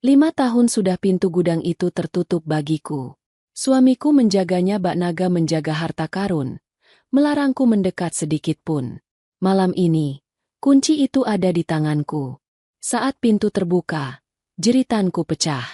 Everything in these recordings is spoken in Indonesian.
5 tahun sudah pintu gudang itu tertutup bagiku. Suamiku menjaganya bak naga menjaga harta karun, melarangku mendekat sedikit pun. Malam ini, kunci itu ada di tanganku. Saat pintu terbuka, jeritanku pecah.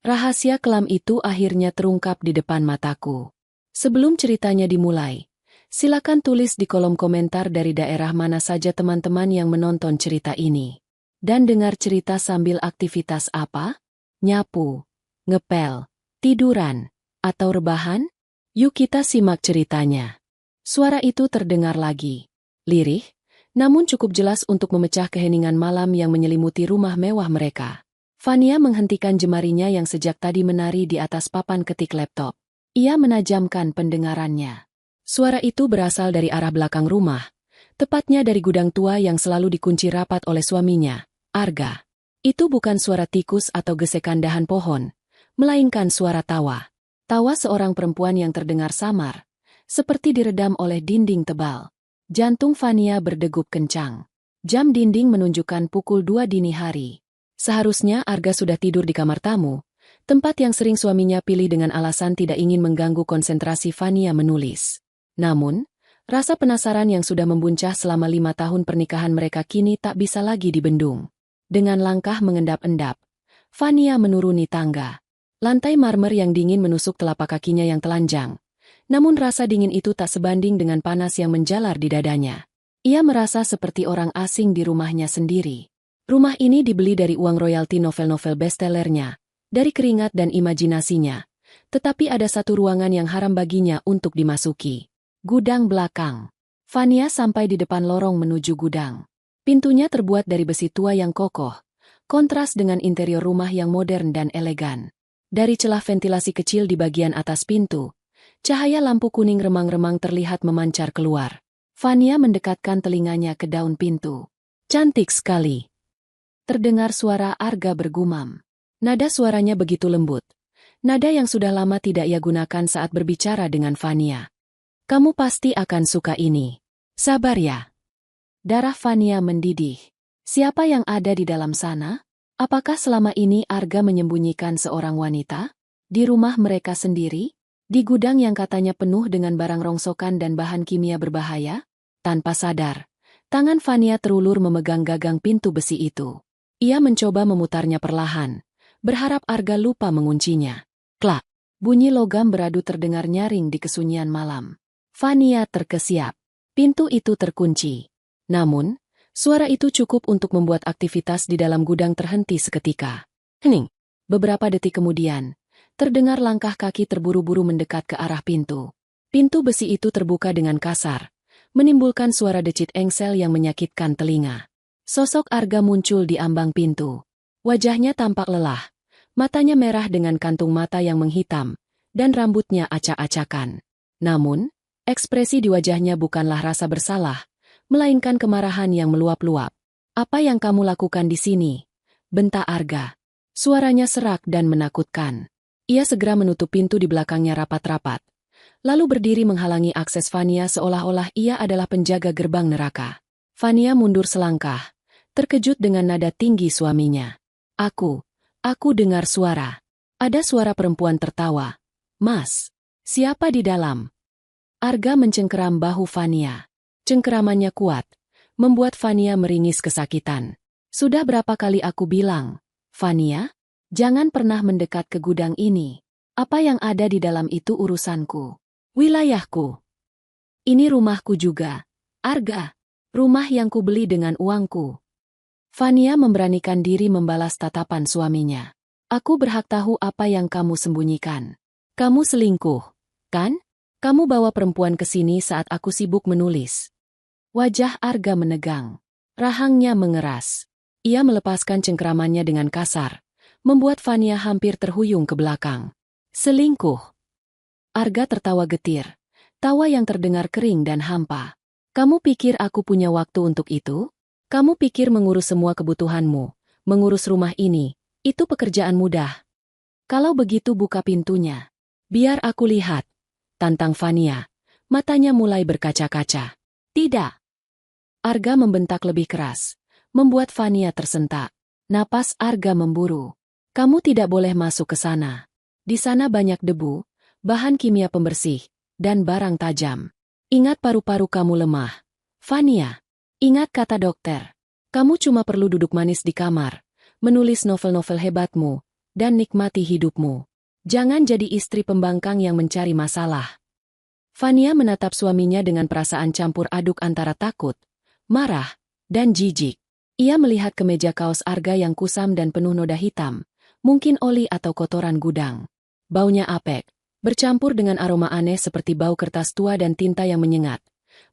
Rahasia kelam itu akhirnya terungkap di depan mataku. Sebelum ceritanya dimulai, silakan tulis di kolom komentar dari daerah mana saja teman-teman yang menonton cerita ini. Dan dengar cerita sambil aktivitas apa? Nyapu, ngepel, tiduran, atau rebahan? Yuk kita simak ceritanya. Suara itu terdengar lagi. Lirih, namun cukup jelas untuk memecah keheningan malam yang menyelimuti rumah mewah mereka. Fania menghentikan jemarinya yang sejak tadi menari di atas papan ketik laptop. Ia menajamkan pendengarannya. Suara itu berasal dari arah belakang rumah, tepatnya dari gudang tua yang selalu dikunci rapat oleh suaminya, Arga. Itu bukan suara tikus atau gesekan dahan pohon, melainkan suara tawa. Tawa seorang perempuan yang terdengar samar, seperti diredam oleh dinding tebal. Jantung Fania berdegup kencang. Jam dinding menunjukkan pukul 2 dini hari. Seharusnya Arga sudah tidur di kamar tamu, tempat yang sering suaminya pilih dengan alasan tidak ingin mengganggu konsentrasi Fania menulis. Namun, rasa penasaran yang sudah membuncah selama 5 tahun pernikahan mereka kini tak bisa lagi dibendung. Dengan langkah mengendap-endap, Fania menuruni tangga. Lantai marmer yang dingin menusuk telapak kakinya yang telanjang. Namun rasa dingin itu tak sebanding dengan panas yang menjalar di dadanya. Ia merasa seperti orang asing di rumahnya sendiri. Rumah ini dibeli dari uang royalti novel-novel bestsellernya, dari keringat dan imajinasinya. Tetapi ada satu ruangan yang haram baginya untuk dimasuki. Gudang belakang. Fania sampai di depan lorong menuju gudang. Pintunya terbuat dari besi tua yang kokoh, kontras dengan interior rumah yang modern dan elegan. Dari celah ventilasi kecil di bagian atas pintu, cahaya lampu kuning remang-remang terlihat memancar keluar. Fania mendekatkan telinganya ke daun pintu. Cantik sekali. Terdengar suara Arga bergumam. Nada suaranya begitu lembut. Nada yang sudah lama tidak ia gunakan saat berbicara dengan Fania. Kamu pasti akan suka ini. Sabar ya. Darah Fania mendidih. Siapa yang ada di dalam sana? Apakah selama ini Arga menyembunyikan seorang wanita? Di rumah mereka sendiri? Di gudang yang katanya penuh dengan barang rongsokan dan bahan kimia berbahaya? Tanpa sadar, tangan Fania terulur memegang gagang pintu besi itu. Ia mencoba memutarnya perlahan, berharap Arga lupa menguncinya. Klak! Bunyi logam beradu terdengar nyaring di kesunyian malam. Fania terkesiap. Pintu itu terkunci. Namun, suara itu cukup untuk membuat aktivitas di dalam gudang terhenti seketika. Hening! Beberapa detik kemudian, terdengar langkah kaki terburu-buru mendekat ke arah pintu. Pintu besi itu terbuka dengan kasar, menimbulkan suara decit engsel yang menyakitkan telinga. Sosok Arga muncul di ambang pintu. Wajahnya tampak lelah, matanya merah dengan kantung mata yang menghitam, dan rambutnya acak-acakan. Namun, ekspresi di wajahnya bukanlah rasa bersalah, melainkan kemarahan yang meluap-luap. Apa yang kamu lakukan di sini? Bentak Arga. Suaranya serak dan menakutkan. Ia segera menutup pintu di belakangnya rapat-rapat, lalu berdiri menghalangi akses Fania seolah-olah ia adalah penjaga gerbang neraka. Fania mundur selangkah, terkejut dengan nada tinggi suaminya. Aku dengar suara. Ada suara perempuan tertawa. Mas, siapa di dalam? Arga mencengkeram bahu Fania. Cengkeramannya kuat, membuat Fania meringis kesakitan. Sudah berapa kali aku bilang, Fania, jangan pernah mendekat ke gudang ini. Apa yang ada di dalam itu urusanku. Wilayahku. Ini rumahku juga. Arga, rumah yang kubeli dengan uangku. Fania memberanikan diri membalas tatapan suaminya. Aku berhak tahu apa yang kamu sembunyikan. Kamu selingkuh, kan? Kamu bawa perempuan ke sini saat aku sibuk menulis. Wajah Arga menegang. Rahangnya mengeras. Ia melepaskan cengkeramannya dengan kasar, membuat Fania hampir terhuyung ke belakang. Selingkuh. Arga tertawa getir. Tawa yang terdengar kering dan hampa. Kamu pikir aku punya waktu untuk itu? Kamu pikir mengurus semua kebutuhanmu, mengurus rumah ini, itu pekerjaan mudah? Kalau begitu buka pintunya. Biar aku lihat. Tantang Fania. Matanya mulai berkaca-kaca. Tidak. Arga membentak lebih keras, membuat Fania tersentak. Napas Arga memburu. Kamu tidak boleh masuk ke sana. Di sana banyak debu, bahan kimia pembersih, dan barang tajam. Ingat paru-paru kamu lemah. Fania. Ingat kata dokter. Kamu cuma perlu duduk manis di kamar, menulis novel-novel hebatmu, dan nikmati hidupmu. Jangan jadi istri pembangkang yang mencari masalah. Fania menatap suaminya dengan perasaan campur aduk antara takut, marah, dan jijik. Ia melihat kemeja kaos Arga yang kusam dan penuh noda hitam, mungkin oli atau kotoran gudang. Baunya apek, bercampur dengan aroma aneh seperti bau kertas tua dan tinta yang menyengat.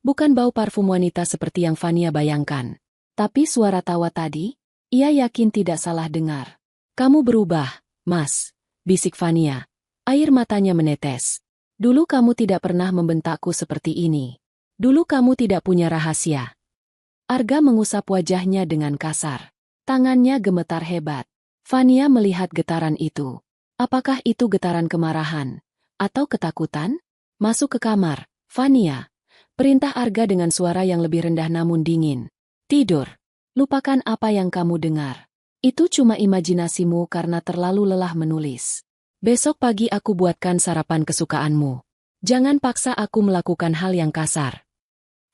Bukan bau parfum wanita seperti yang Fania bayangkan. Tapi suara tawa tadi, ia yakin tidak salah dengar. Kamu berubah, Mas, bisik Fania. Air matanya menetes. Dulu kamu tidak pernah membentakku seperti ini. Dulu kamu tidak punya rahasia. Arga mengusap wajahnya dengan kasar. Tangannya gemetar hebat. Fania melihat getaran itu. Apakah itu getaran kemarahan? Atau ketakutan? Masuk ke kamar, Fania. Perintah Arga dengan suara yang lebih rendah namun dingin. Tidur. Lupakan apa yang kamu dengar. Itu cuma imajinasimu karena terlalu lelah menulis. Besok pagi aku buatkan sarapan kesukaanmu. Jangan paksa aku melakukan hal yang kasar.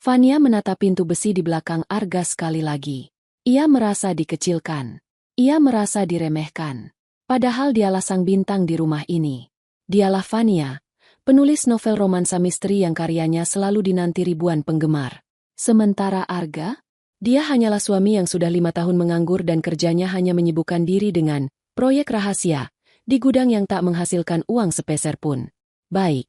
Fania menatap pintu besi di belakang Arga sekali lagi. Ia merasa dikecilkan. Ia merasa diremehkan. Padahal dialah sang bintang di rumah ini. Dialah Fania, penulis novel romansa misteri yang karyanya selalu dinanti ribuan penggemar. Sementara Arga, dia hanyalah suami yang sudah 5 tahun menganggur dan kerjanya hanya menyibukkan diri dengan proyek rahasia di gudang yang tak menghasilkan uang sepeser pun. Baik,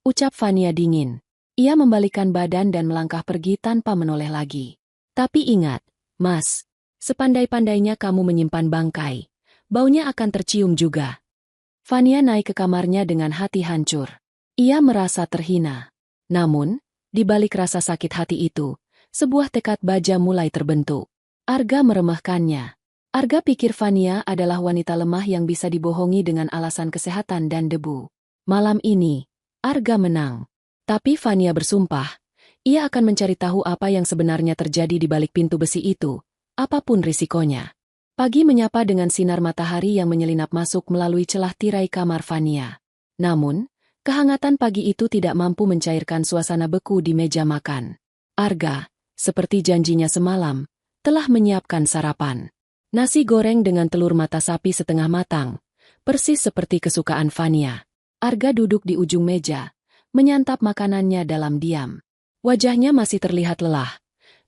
ucap Fania dingin. Ia membalikkan badan dan melangkah pergi tanpa menoleh lagi. Tapi ingat, Mas, sepandai-pandainya kamu menyimpan bangkai, baunya akan tercium juga. Fania naik ke kamarnya dengan hati hancur. Ia merasa terhina. Namun, di balik rasa sakit hati itu, sebuah tekad baja mulai terbentuk. Arga meremehkannya. Arga pikir Fania adalah wanita lemah yang bisa dibohongi dengan alasan kesehatan dan debu. Malam ini, Arga menang. Tapi Fania bersumpah, ia akan mencari tahu apa yang sebenarnya terjadi di balik pintu besi itu, apapun risikonya. Pagi menyapa dengan sinar matahari yang menyelinap masuk melalui celah tirai kamar Fania. Namun, kehangatan pagi itu tidak mampu mencairkan suasana beku di meja makan. Arga, seperti janjinya semalam, telah menyiapkan sarapan. Nasi goreng dengan telur mata sapi setengah matang, persis seperti kesukaan Fania. Arga duduk di ujung meja, menyantap makanannya dalam diam. Wajahnya masih terlihat lelah.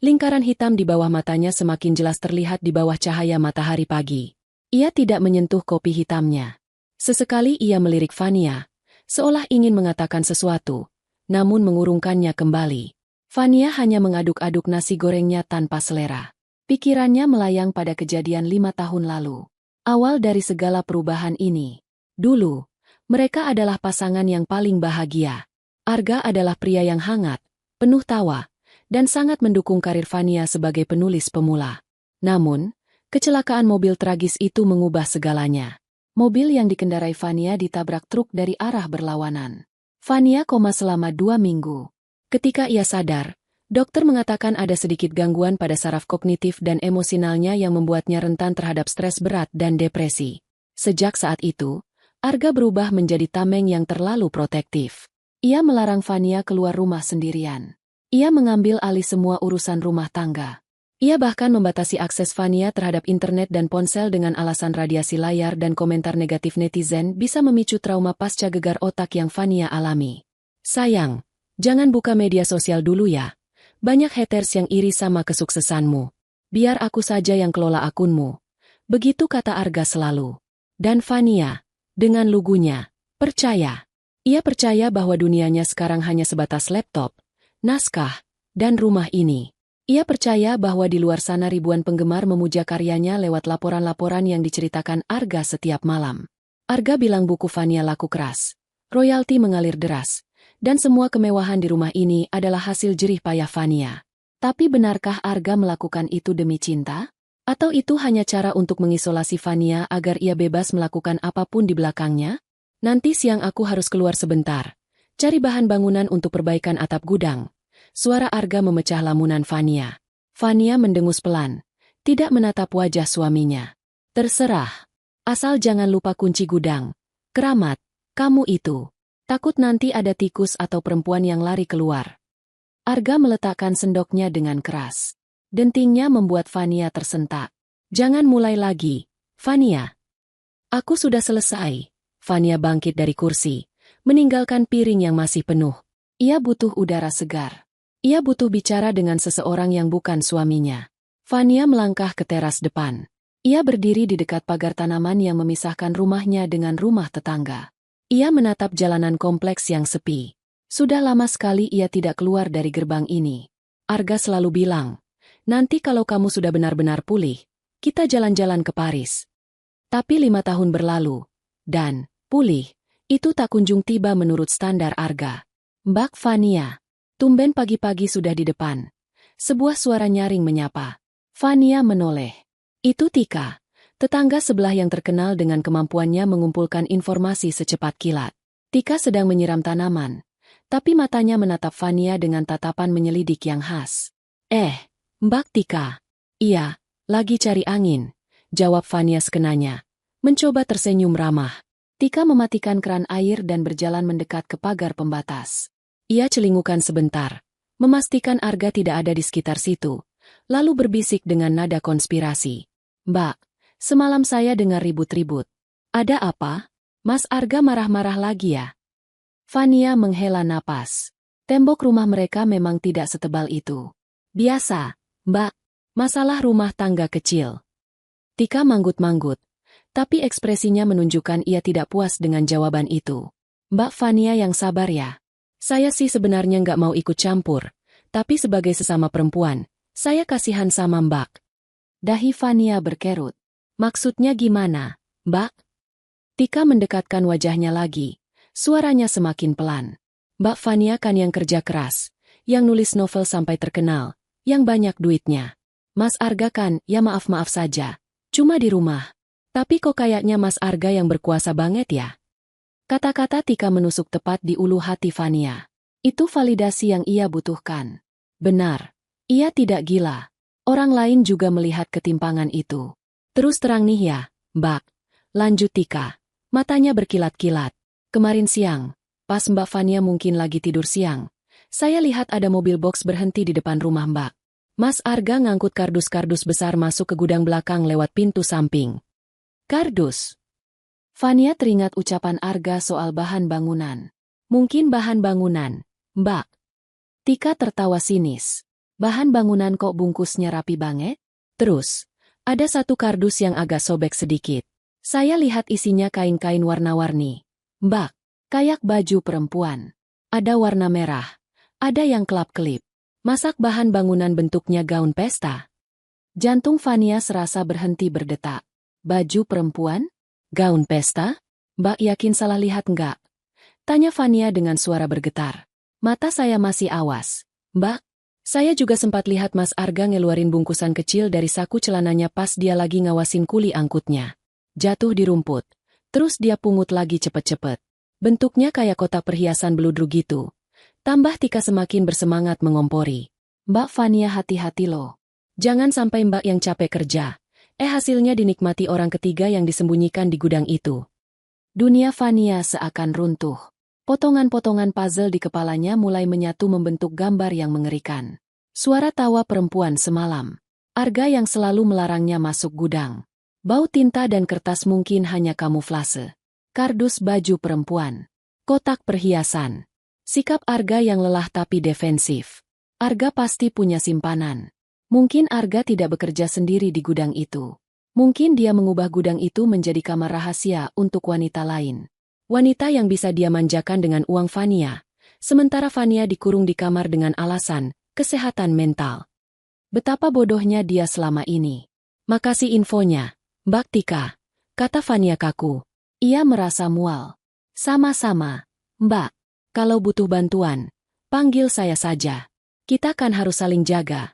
Lingkaran hitam di bawah matanya semakin jelas terlihat di bawah cahaya matahari pagi. Ia tidak menyentuh kopi hitamnya. Sesekali ia melirik Fania, seolah ingin mengatakan sesuatu, namun mengurungkannya kembali. Fania hanya mengaduk-aduk nasi gorengnya tanpa selera. Pikirannya melayang pada kejadian 5 tahun lalu. Awal dari segala perubahan ini. Dulu, mereka adalah pasangan yang paling bahagia. Arga adalah pria yang hangat, penuh tawa, dan sangat mendukung karir Fania sebagai penulis pemula. Namun, kecelakaan mobil tragis itu mengubah segalanya. Mobil yang dikendarai Fania ditabrak truk dari arah berlawanan. Fania koma selama 2 minggu. Ketika ia sadar, dokter mengatakan ada sedikit gangguan pada saraf kognitif dan emosionalnya yang membuatnya rentan terhadap stres berat dan depresi. Sejak saat itu, Arga berubah menjadi tameng yang terlalu protektif. Ia melarang Fania keluar rumah sendirian. Ia mengambil alih semua urusan rumah tangga. Ia bahkan membatasi akses Fania terhadap internet dan ponsel dengan alasan radiasi layar dan komentar negatif netizen bisa memicu trauma pasca gegar otak yang Fania alami. Sayang, jangan buka media sosial dulu ya. Banyak haters yang iri sama kesuksesanmu. Biar aku saja yang kelola akunmu. Begitu kata Arga selalu. Dan Fania, dengan lugunya, percaya. Ia percaya bahwa dunianya sekarang hanya sebatas laptop, naskah, dan rumah ini. Ia percaya bahwa di luar sana ribuan penggemar memuja karyanya lewat laporan-laporan yang diceritakan Arga setiap malam. Arga bilang buku Fania laku keras. Royalti mengalir deras. Dan semua kemewahan di rumah ini adalah hasil jerih payah Fania. Tapi benarkah Arga melakukan itu demi cinta? Atau itu hanya cara untuk mengisolasi Fania agar ia bebas melakukan apapun di belakangnya? Nanti siang aku harus keluar sebentar. Cari bahan bangunan untuk perbaikan atap gudang. Suara Arga memecah lamunan Fania. Fania mendengus pelan, tidak menatap wajah suaminya. Terserah. Asal jangan lupa kunci gudang. Keramat, kamu itu. Takut nanti ada tikus atau perempuan yang lari keluar. Arga meletakkan sendoknya dengan keras. Dentingnya membuat Fania tersentak. Jangan mulai lagi, Fania. Aku sudah selesai. Fania bangkit dari kursi, meninggalkan piring yang masih penuh. Ia butuh udara segar. Ia butuh bicara dengan seseorang yang bukan suaminya. Fania melangkah ke teras depan. Ia berdiri di dekat pagar tanaman yang memisahkan rumahnya dengan rumah tetangga. Ia menatap jalanan kompleks yang sepi. Sudah lama sekali ia tidak keluar dari gerbang ini. Arga selalu bilang, nanti kalau kamu sudah benar-benar pulih, kita jalan-jalan ke Paris. Tapi 5 tahun berlalu, dan pulih, itu tak kunjung tiba menurut standar Arga. Mbak Fania. Tumben pagi-pagi sudah di depan. Sebuah suara nyaring menyapa. Fania menoleh. Itu Tika, tetangga sebelah yang terkenal dengan kemampuannya mengumpulkan informasi secepat kilat. Tika sedang menyiram tanaman, tapi matanya menatap Fania dengan tatapan menyelidik yang khas. Mbak Tika. Iya, lagi cari angin, jawab Fania sekenanya. Mencoba tersenyum ramah. Tika mematikan keran air dan berjalan mendekat ke pagar pembatas. Ia celingukan sebentar, memastikan Arga tidak ada di sekitar situ, lalu berbisik dengan nada konspirasi. Mbak, semalam saya dengar ribut-ribut. Ada apa? Mas Arga marah-marah lagi ya? Fania menghela napas. Tembok rumah mereka memang tidak setebal itu. Biasa, Mbak, masalah rumah tangga kecil. Tika manggut-manggut, tapi ekspresinya menunjukkan ia tidak puas dengan jawaban itu. Mbak Fania yang sabar ya. Saya sih sebenarnya nggak mau ikut campur, tapi sebagai sesama perempuan, saya kasihan sama Mbak. Dahi Fania berkerut. Maksudnya gimana, Mbak? Tika mendekatkan wajahnya lagi, suaranya semakin pelan. Mbak Fania kan yang kerja keras, yang nulis novel sampai terkenal, yang banyak duitnya. Mas Arga kan, ya maaf-maaf saja, cuma di rumah. Tapi kok kayaknya Mas Arga yang berkuasa banget ya? Kata-kata Tika menusuk tepat di ulu hati Fania. Itu validasi yang ia butuhkan. Benar, ia tidak gila. Orang lain juga melihat ketimpangan itu. Terus terang nih ya, Mbak. Lanjut Tika. Matanya berkilat-kilat. Kemarin siang, pas Mbak Fania mungkin lagi tidur siang, saya lihat ada mobil box berhenti di depan rumah Mbak. Mas Arga ngangkut kardus-kardus besar masuk ke gudang belakang lewat pintu samping. Kardus. Fania teringat ucapan Arga soal bahan bangunan. Mungkin bahan bangunan, Mbak. Tika tertawa sinis. Bahan bangunan kok bungkusnya rapi banget? Terus, ada satu kardus yang agak sobek sedikit. Saya lihat isinya kain-kain warna-warni. Mbak, kayak baju perempuan. Ada warna merah. Ada yang kelap-kelip. Masak bahan bangunan bentuknya gaun pesta. Jantung Fania serasa berhenti berdetak. Baju perempuan? Gaun pesta? Mbak yakin salah lihat enggak? Tanya Fania dengan suara bergetar. Mata saya masih awas. Mbak, saya juga sempat lihat Mas Arga ngeluarin bungkusan kecil dari saku celananya pas dia lagi ngawasin kuli angkutnya. Jatuh di rumput. Terus dia pungut lagi cepet-cepet. Bentuknya kayak kotak perhiasan beludru gitu. Tambah Tika semakin bersemangat mengompori. Mbak Fania hati-hati loh. Jangan sampai Mbak yang capek kerja. Hasilnya dinikmati orang ketiga yang disembunyikan di gudang itu. Dunia Fania seakan runtuh. Potongan-potongan puzzle di kepalanya mulai menyatu membentuk gambar yang mengerikan. Suara tawa perempuan semalam. Arga yang selalu melarangnya masuk gudang. Bau tinta dan kertas mungkin hanya kamuflase. Kardus baju perempuan. Kotak perhiasan. Sikap Arga yang lelah tapi defensif. Arga pasti punya simpanan. Mungkin Arga tidak bekerja sendiri di gudang itu. Mungkin dia mengubah gudang itu menjadi kamar rahasia untuk wanita lain. Wanita yang bisa dia manjakan dengan uang Fania. Sementara Fania dikurung di kamar dengan alasan kesehatan mental. Betapa bodohnya dia selama ini. Makasih infonya, Mbak Tika, kata Fania kaku. Ia merasa mual. Sama-sama, Mbak. Kalau butuh bantuan, panggil saya saja. Kita kan harus saling jaga.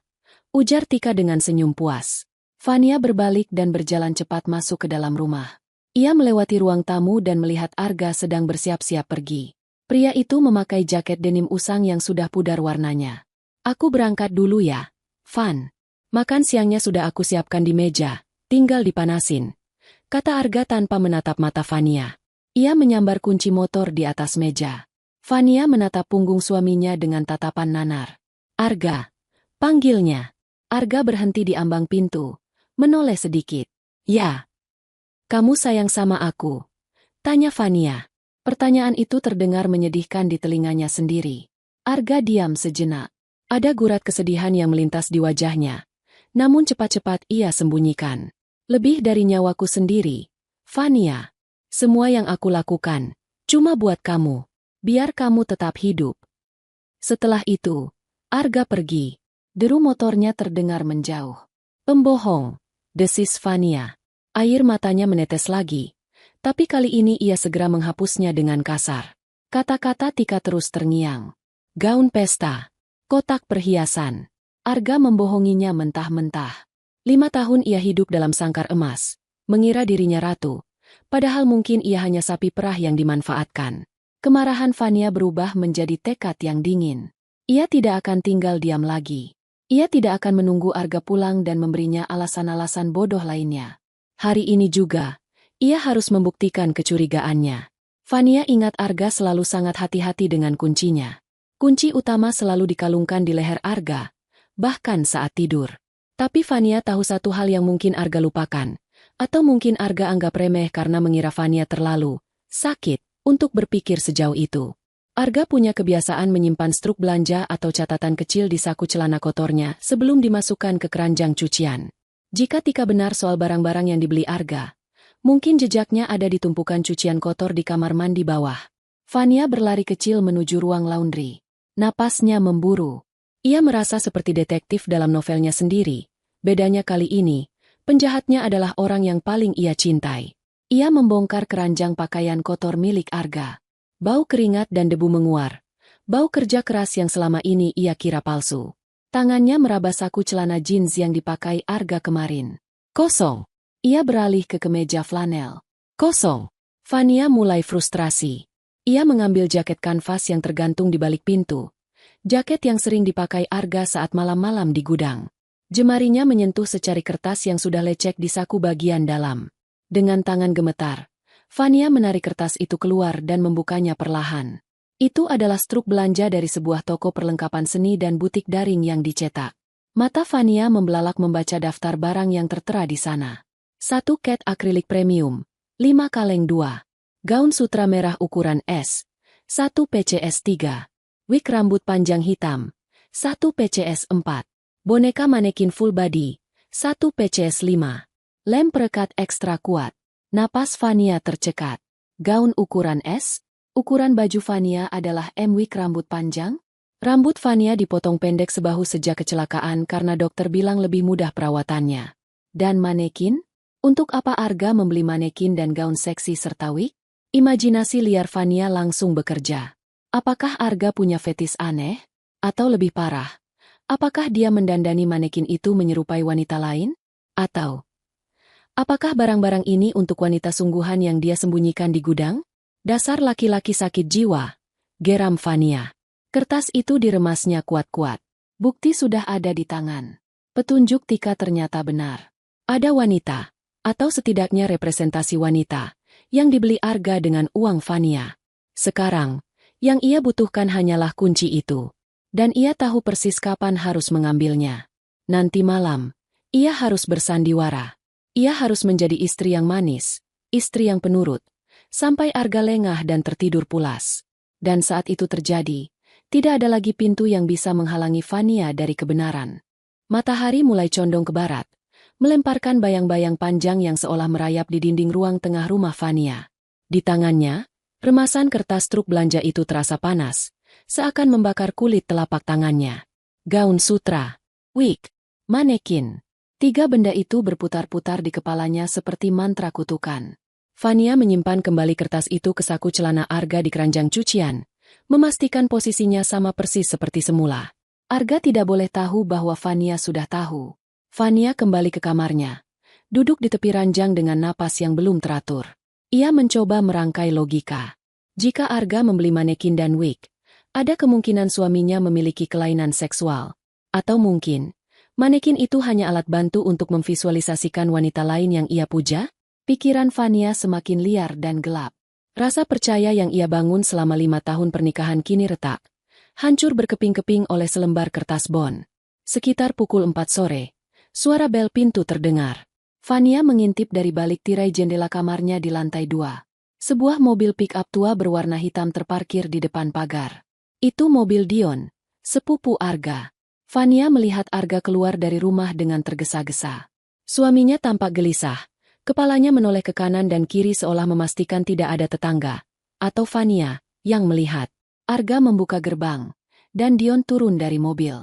Ujar Tika dengan senyum puas. Fania berbalik dan berjalan cepat masuk ke dalam rumah. Ia melewati ruang tamu dan melihat Arga sedang bersiap-siap pergi. Pria itu memakai jaket denim usang yang sudah pudar warnanya. Aku berangkat dulu ya, Van. Makan siangnya sudah aku siapkan di meja, tinggal dipanasin. kata Arga tanpa menatap mata Fania. Ia menyambar kunci motor di atas meja. Fania menatap punggung suaminya dengan tatapan nanar. Arga, panggilnya. Arga berhenti di ambang pintu, menoleh sedikit. Ya. Kamu sayang sama aku? Tanya Fania. Pertanyaan itu terdengar menyedihkan di telinganya sendiri. Arga diam sejenak. Ada gurat kesedihan yang melintas di wajahnya. Namun cepat-cepat ia sembunyikan. Lebih dari nyawaku sendiri, Fania. Semua yang aku lakukan, cuma buat kamu. Biar kamu tetap hidup. Setelah itu, Arga pergi. Deru motornya terdengar menjauh. Pembohong, desis Fania. Air matanya menetes lagi. Tapi kali ini ia segera menghapusnya dengan kasar. Kata-kata Tika terus terngiang. Gaun pesta. Kotak perhiasan. Arga membohonginya mentah-mentah. 5 tahun ia hidup dalam sangkar emas. Mengira dirinya ratu. Padahal mungkin ia hanya sapi perah yang dimanfaatkan. Kemarahan Fania berubah menjadi tekad yang dingin. Ia tidak akan tinggal diam lagi. Ia tidak akan menunggu Arga pulang dan memberinya alasan-alasan bodoh lainnya. Hari ini juga, ia harus membuktikan kecurigaannya. Fania ingat Arga selalu sangat hati-hati dengan kuncinya. Kunci utama selalu dikalungkan di leher Arga, bahkan saat tidur. Tapi Fania tahu satu hal yang mungkin Arga lupakan, atau mungkin Arga anggap remeh karena mengira Fania terlalu sakit untuk berpikir sejauh itu. Arga punya kebiasaan menyimpan struk belanja atau catatan kecil di saku celana kotornya sebelum dimasukkan ke keranjang cucian. Jika Tika benar soal barang-barang yang dibeli Arga, mungkin jejaknya ada di tumpukan cucian kotor di kamar mandi bawah. Fania berlari kecil menuju ruang laundry. Napasnya memburu. Ia merasa seperti detektif dalam novelnya sendiri. Bedanya kali ini, penjahatnya adalah orang yang paling ia cintai. Ia membongkar keranjang pakaian kotor milik Arga. Bau keringat dan debu menguar. Bau kerja keras yang selama ini ia kira palsu. Tangannya meraba saku celana jeans yang dipakai Arga kemarin. Kosong. Ia beralih ke kemeja flanel. Kosong. Fania mulai frustrasi. Ia mengambil jaket kanvas yang tergantung di balik pintu. Jaket yang sering dipakai Arga saat malam-malam di gudang. Jemarinya menyentuh secari kertas yang sudah lecek di saku bagian dalam. Dengan tangan gemetar, Fania menarik kertas itu keluar dan membukanya perlahan. Itu adalah struk belanja dari sebuah toko perlengkapan seni dan butik daring yang dicetak. Mata Fania membelalak membaca daftar barang yang tertera di sana. 1 cat akrilik premium, 5 kaleng 2. Gaun sutra merah ukuran S, 1 PCS 3. Wig rambut panjang hitam, 1 PCS 4. Boneka manekin full body, 1 PCS 5. Lem perekat ekstra kuat. Napas Fania tercekat. Gaun ukuran S? Ukuran baju Fania adalah M. Wig rambut panjang? Rambut Fania dipotong pendek sebahu sejak kecelakaan karena dokter bilang lebih mudah perawatannya. Dan manekin? Untuk apa Arga membeli manekin dan gaun seksi serta wig? Imajinasi liar Fania langsung bekerja. Apakah Arga punya fetis aneh? Atau lebih parah, apakah dia mendandani manekin itu menyerupai wanita lain? Atau apakah barang-barang ini untuk wanita sungguhan yang dia sembunyikan di gudang? Dasar laki-laki sakit jiwa, geram Fania. Kertas itu diremasnya kuat-kuat. Bukti sudah ada di tangan. Petunjuk Tika ternyata benar. Ada wanita, atau setidaknya representasi wanita, yang dibeli Arga dengan uang Fania. Sekarang, yang ia butuhkan hanyalah kunci itu. Dan ia tahu persis kapan harus mengambilnya. Nanti malam, ia harus bersandiwara. Ia harus menjadi istri yang manis, istri yang penurut, sampai Arga lengah dan tertidur pulas. Dan saat itu terjadi, tidak ada lagi pintu yang bisa menghalangi Fania dari kebenaran. Matahari mulai condong ke barat, melemparkan bayang-bayang panjang yang seolah merayap di dinding ruang tengah rumah Fania. Di tangannya, remasan kertas truk belanja itu terasa panas, seakan membakar kulit telapak tangannya. Gaun sutra, wig, manekin. 3 benda itu berputar-putar di kepalanya seperti mantra kutukan. Fania menyimpan kembali kertas itu ke saku celana Arga di keranjang cucian, memastikan posisinya sama persis seperti semula. Arga tidak boleh tahu bahwa Fania sudah tahu. Fania kembali ke kamarnya, duduk di tepi ranjang dengan napas yang belum teratur. Ia mencoba merangkai logika. Jika Arga membeli manekin dan wig, ada kemungkinan suaminya memiliki kelainan seksual. Atau mungkin manekin itu hanya alat bantu untuk memvisualisasikan wanita lain yang ia puja? Pikiran Fania semakin liar dan gelap. Rasa percaya yang ia bangun selama 5 tahun pernikahan kini retak. Hancur berkeping-keping oleh selembar kertas bon. Sekitar pukul 4 sore, suara bel pintu terdengar. Fania mengintip dari balik tirai jendela kamarnya di lantai 2. Sebuah mobil pick-up tua berwarna hitam terparkir di depan pagar. Itu mobil Dion, sepupu Arga. Fania melihat Arga keluar dari rumah dengan tergesa-gesa. Suaminya tampak gelisah. Kepalanya menoleh ke kanan dan kiri seolah memastikan tidak ada tetangga. Atau Fania, yang melihat. Arga membuka gerbang. Dan Dion turun dari mobil.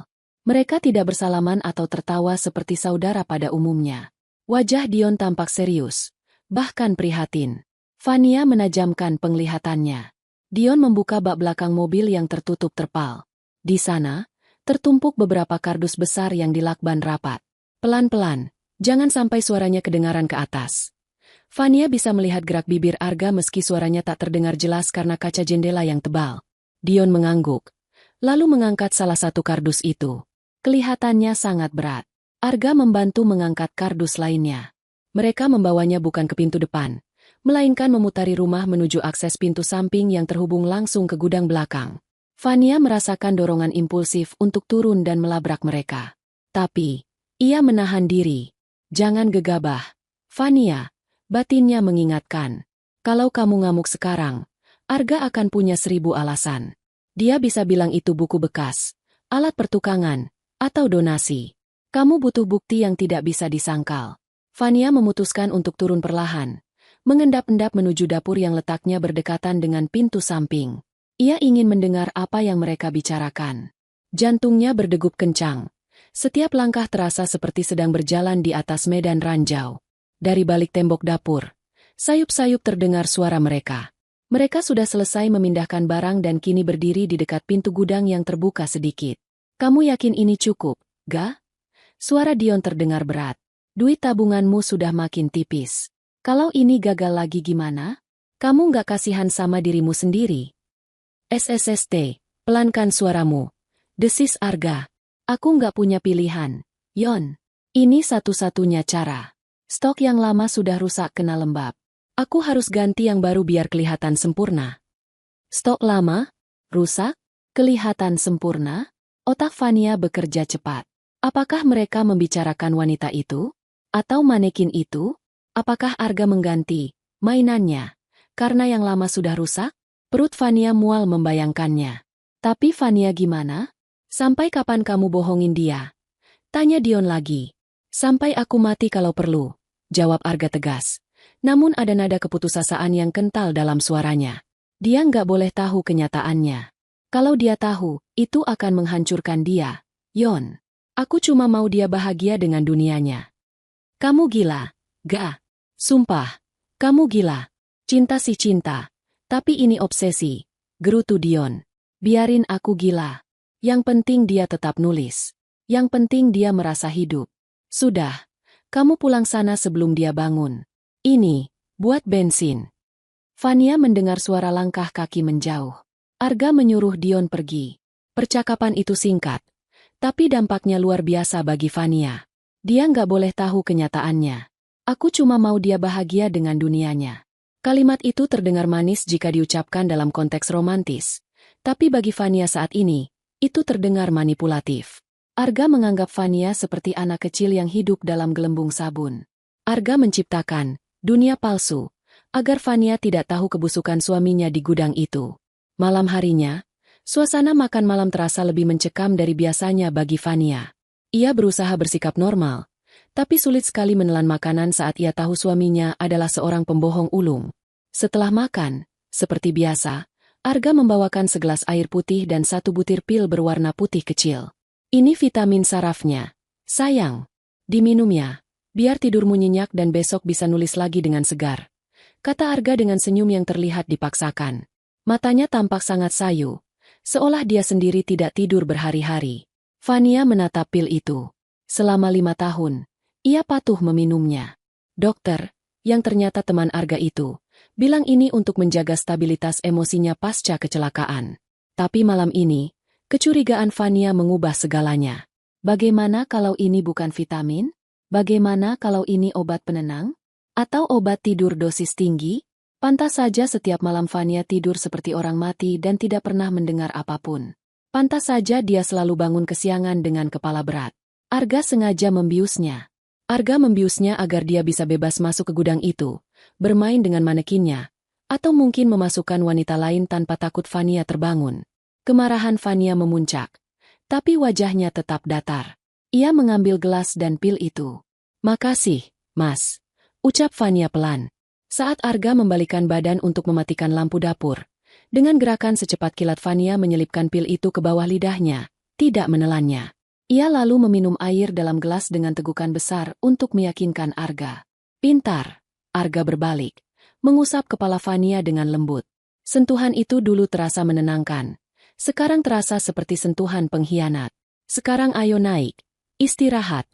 Mereka tidak bersalaman atau tertawa seperti saudara pada umumnya. Wajah Dion tampak serius. Bahkan prihatin. Fania menajamkan penglihatannya. Dion membuka bak belakang mobil yang tertutup terpal. Di sana, tertumpuk beberapa kardus besar yang dilakban rapat. Pelan-pelan. Jangan sampai suaranya kedengaran ke atas. Fania bisa melihat gerak bibir Arga meski suaranya tak terdengar jelas karena kaca jendela yang tebal. Dion mengangguk, lalu mengangkat salah satu kardus itu. Kelihatannya sangat berat. Arga membantu mengangkat kardus lainnya. Mereka membawanya bukan ke pintu depan, melainkan memutari rumah menuju akses pintu samping yang terhubung langsung ke gudang belakang. Fania merasakan dorongan impulsif untuk turun dan melabrak mereka. Tapi, ia menahan diri. Jangan gegabah. Fania, batinnya mengingatkan. Kalau kamu ngamuk sekarang, Arga akan punya 1000 alasan. Dia bisa bilang itu buku bekas, alat pertukangan, atau donasi. Kamu butuh bukti yang tidak bisa disangkal. Fania memutuskan untuk turun perlahan, mengendap-endap menuju dapur yang letaknya berdekatan dengan pintu samping. Ia ingin mendengar apa yang mereka bicarakan. Jantungnya berdegup kencang. Setiap langkah terasa seperti sedang berjalan di atas medan ranjau. Dari balik tembok dapur, sayup-sayup terdengar suara mereka. Mereka sudah selesai memindahkan barang dan kini berdiri di dekat pintu gudang yang terbuka sedikit. Kamu yakin ini cukup, Ga? Suara Dion terdengar berat. Duit tabunganmu sudah makin tipis. Kalau ini gagal lagi gimana? Kamu nggak kasihan sama dirimu sendiri? SSST, pelankan suaramu. Desis Arga. Aku nggak punya pilihan, Yon. Ini satu-satunya cara. Stok yang lama sudah rusak kena lembab. Aku harus ganti yang baru biar kelihatan sempurna. Stok lama? Rusak? Kelihatan sempurna? Otak Fania bekerja cepat. Apakah mereka membicarakan wanita itu? Atau manekin itu? Apakah Arga mengganti mainannya? Karena yang lama sudah rusak? Perut Fania mual membayangkannya. Tapi Fania gimana? Sampai kapan kamu bohongin dia? Tanya Dion lagi. Sampai aku mati kalau perlu, jawab Arga tegas. Namun ada nada keputusasaan yang kental dalam suaranya. Dia nggak boleh tahu kenyataannya. Kalau dia tahu, itu akan menghancurkan dia. Yon, aku cuma mau dia bahagia dengan dunianya. Kamu gila, Ga. Sumpah, kamu gila. Cinta sih cinta, tapi ini obsesi, gerutu Dion. Biarin aku gila. Yang penting dia tetap nulis. Yang penting dia merasa hidup. Sudah, kamu pulang sana sebelum dia bangun. Ini, buat bensin. Fania mendengar suara langkah kaki menjauh. Arga menyuruh Dion pergi. Percakapan itu singkat, tapi dampaknya luar biasa bagi Fania. Dia nggak boleh tahu kenyataannya. Aku cuma mau dia bahagia dengan dunianya. Kalimat itu terdengar manis jika diucapkan dalam konteks romantis. Tapi bagi Fania saat ini, itu terdengar manipulatif. Arga menganggap Fania seperti anak kecil yang hidup dalam gelembung sabun. Arga menciptakan dunia palsu, agar Fania tidak tahu kebusukan suaminya di gudang itu. Malam harinya, suasana makan malam terasa lebih mencekam dari biasanya bagi Fania. Ia berusaha bersikap normal, tapi sulit sekali menelan makanan saat ia tahu suaminya adalah seorang pembohong ulung. Setelah makan, seperti biasa, Arga membawakan segelas air putih dan 1 butir pil berwarna putih kecil. Ini vitamin sarafnya. Sayang, diminum ya, biar tidurmu nyenyak dan besok bisa nulis lagi dengan segar. Kata Arga dengan senyum yang terlihat dipaksakan. Matanya tampak sangat sayu, seolah dia sendiri tidak tidur berhari-hari. Fania menatap pil itu. Selama 5 tahun, ia patuh meminumnya. Dokter, yang ternyata teman Arga itu, bilang ini untuk menjaga stabilitas emosinya pasca kecelakaan. Tapi malam ini, kecurigaan Fania mengubah segalanya. Bagaimana kalau ini bukan vitamin? Bagaimana kalau ini obat penenang? Atau obat tidur dosis tinggi? Pantas saja setiap malam Fania tidur seperti orang mati dan tidak pernah mendengar apapun. Pantas saja dia selalu bangun kesiangan dengan kepala berat. Arga sengaja membiusnya. Arga membiusnya agar dia bisa bebas masuk ke gudang itu, bermain dengan manekinnya, atau mungkin memasukkan wanita lain tanpa takut Fania terbangun. Kemarahan Fania memuncak, tapi wajahnya tetap datar. Ia mengambil gelas dan pil itu. "Makasih, Mas," ucap Fania pelan. Saat Arga membalikan badan untuk mematikan lampu dapur, dengan gerakan secepat kilat Fania menyelipkan pil itu ke bawah lidahnya, tidak menelannya. Ia lalu meminum air dalam gelas dengan tegukan besar untuk meyakinkan Arga. "Pintar." Arga berbalik, mengusap kepala Fania dengan lembut. Sentuhan itu dulu terasa menenangkan. Sekarang terasa seperti sentuhan pengkhianat. "Sekarang ayo naik. Istirahat."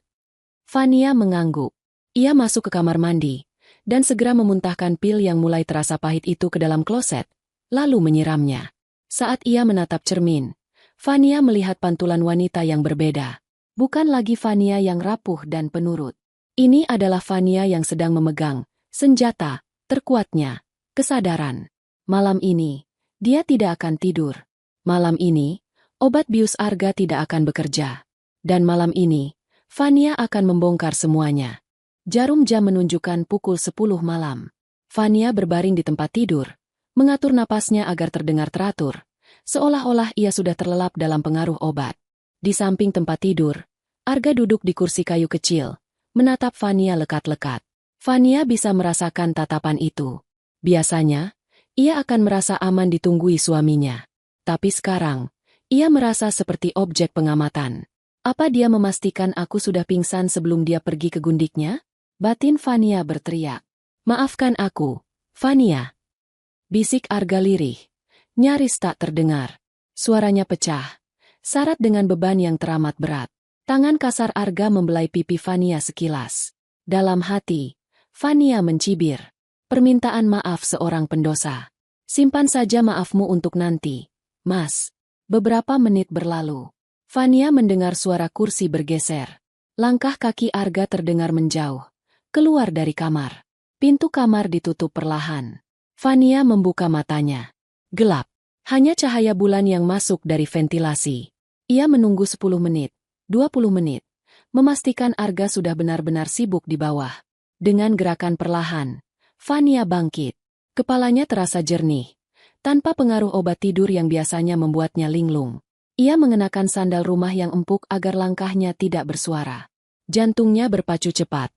Fania mengangguk. Ia masuk ke kamar mandi, dan segera memuntahkan pil yang mulai terasa pahit itu ke dalam kloset, lalu menyiramnya. Saat ia menatap cermin, Fania melihat pantulan wanita yang berbeda. Bukan lagi Fania yang rapuh dan penurut. Ini adalah Fania yang sedang memegang senjata terkuatnya, kesadaran. Malam ini, dia tidak akan tidur. Malam ini, obat bius Arga tidak akan bekerja. Dan malam ini, Fania akan membongkar semuanya. Jarum jam menunjukkan pukul 10 malam. Fania berbaring di tempat tidur, mengatur napasnya agar terdengar teratur, seolah-olah ia sudah terlelap dalam pengaruh obat. Di samping tempat tidur, Arga duduk di kursi kayu kecil, menatap Fania lekat-lekat. Fania bisa merasakan tatapan itu. Biasanya, ia akan merasa aman ditunggui suaminya. Tapi sekarang, ia merasa seperti objek pengamatan. Apa dia memastikan aku sudah pingsan sebelum dia pergi ke gundiknya? Batin Fania berteriak. "Maafkan aku, Fania." Bisik Arga lirih, nyaris tak terdengar. Suaranya pecah, syarat dengan beban yang teramat berat. Tangan kasar Arga membelai pipi Fania sekilas. Dalam hati, Fania mencibir. "Permintaan maaf seorang pendosa. Simpan saja maafmu untuk nanti, Mas." Beberapa menit berlalu. Fania mendengar suara kursi bergeser. Langkah kaki Arga terdengar menjauh, keluar dari kamar. Pintu kamar ditutup perlahan. Fania membuka matanya. Gelap. Hanya cahaya bulan yang masuk dari ventilasi. Ia menunggu 10 menit, 20 menit. Memastikan Arga sudah benar-benar sibuk di bawah. Dengan gerakan perlahan, Fania bangkit. Kepalanya terasa jernih, tanpa pengaruh obat tidur yang biasanya membuatnya linglung. Ia mengenakan sandal rumah yang empuk agar langkahnya tidak bersuara. Jantungnya berpacu cepat.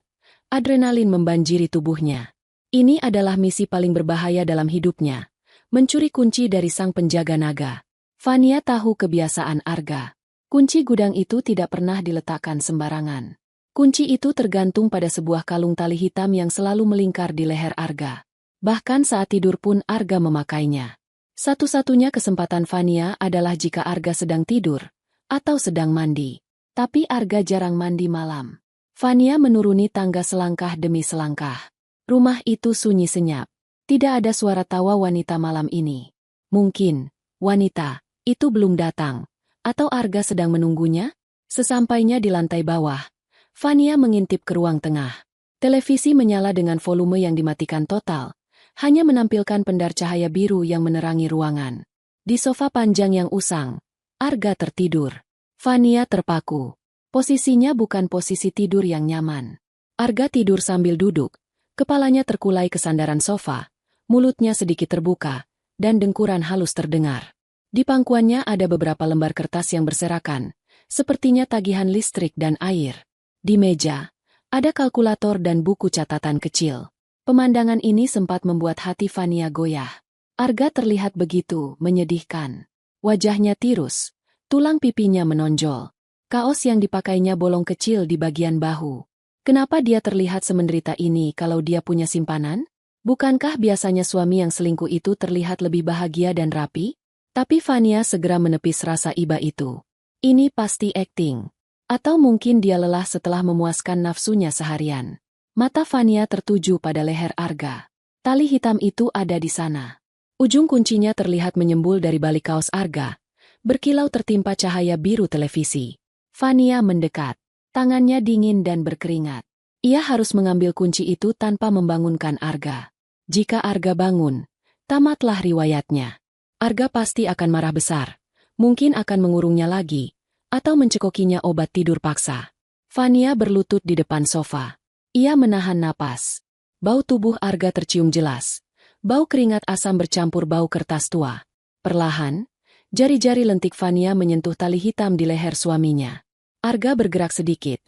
Adrenalin membanjiri tubuhnya. Ini adalah misi paling berbahaya dalam hidupnya. Mencuri kunci dari sang penjaga naga. Fania tahu kebiasaan Arga. Kunci gudang itu tidak pernah diletakkan sembarangan. Kunci itu tergantung pada sebuah kalung tali hitam yang selalu melingkar di leher Arga. Bahkan saat tidur pun Arga memakainya. Satu-satunya kesempatan Fania adalah jika Arga sedang tidur, atau sedang mandi. Tapi Arga jarang mandi malam. Fania menuruni tangga selangkah demi selangkah. Rumah itu sunyi senyap. Tidak ada suara tawa wanita malam ini. Mungkin, wanita itu belum datang, atau Arga sedang menunggunya? Sesampainya di lantai bawah, Fania mengintip ke ruang tengah. Televisi menyala dengan volume yang dimatikan total. Hanya menampilkan pendar cahaya biru yang menerangi ruangan. Di sofa panjang yang usang, Arga tertidur. Fania terpaku. Posisinya bukan posisi tidur yang nyaman. Arga tidur sambil duduk, kepalanya terkulai ke sandaran sofa, mulutnya sedikit terbuka, dan dengkuran halus terdengar. Di pangkuannya ada beberapa lembar kertas yang berserakan, sepertinya tagihan listrik dan air. Di meja, ada kalkulator dan buku catatan kecil. Pemandangan ini sempat membuat hati Fania goyah. Arga terlihat begitu menyedihkan. Wajahnya tirus, tulang pipinya menonjol. Kaos yang dipakainya bolong kecil di bagian bahu. Kenapa dia terlihat semenderita ini kalau dia punya simpanan? Bukankah biasanya suami yang selingkuh itu terlihat lebih bahagia dan rapi? Tapi Fania segera menepis rasa iba itu. Ini pasti akting. Atau mungkin dia lelah setelah memuaskan nafsunya seharian. Mata Fania tertuju pada leher Arga. Tali hitam itu ada di sana. Ujung kuncinya terlihat menyembul dari balik kaos Arga. Berkilau tertimpa cahaya biru televisi. Fania mendekat. Tangannya dingin dan berkeringat. Ia harus mengambil kunci itu tanpa membangunkan Arga. Jika Arga bangun, tamatlah riwayatnya. Arga pasti akan marah besar. Mungkin akan mengurungnya lagi, atau mencekokinya obat tidur paksa. Fania berlutut di depan sofa. Ia menahan napas. Bau tubuh Arga tercium jelas. Bau keringat asam bercampur bau kertas tua. Perlahan, jari-jari lentik Fania menyentuh tali hitam di leher suaminya. Arga bergerak sedikit,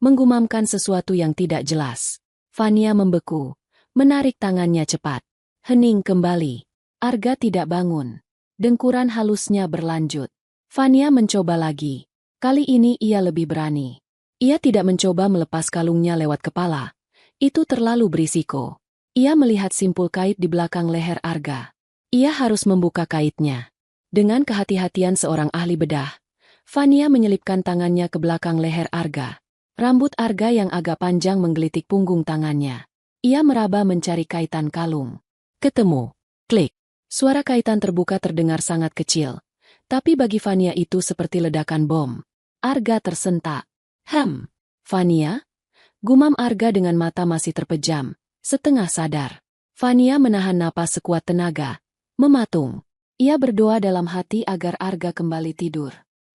menggumamkan sesuatu yang tidak jelas. Fania membeku, menarik tangannya cepat. Hening kembali. Arga tidak bangun. Dengkuran halusnya berlanjut. Fania mencoba lagi. Kali ini ia lebih berani. Ia tidak mencoba melepas kalungnya lewat kepala. Itu terlalu berisiko. Ia melihat simpul kait di belakang leher Arga. Ia harus membuka kaitnya. Dengan kehati-hatian seorang ahli bedah, Fania menyelipkan tangannya ke belakang leher Arga. Rambut Arga yang agak panjang menggelitik punggung tangannya. Ia meraba mencari kaitan kalung. Ketemu. Klik. Suara kaitan terbuka terdengar sangat kecil. Tapi bagi Fania itu seperti ledakan bom. Arga tersentak. Fania? Gumam Arga dengan mata masih terpejam. Setengah sadar. Fania menahan napas sekuat tenaga. Mematung. Ia berdoa dalam hati agar Arga kembali tidur.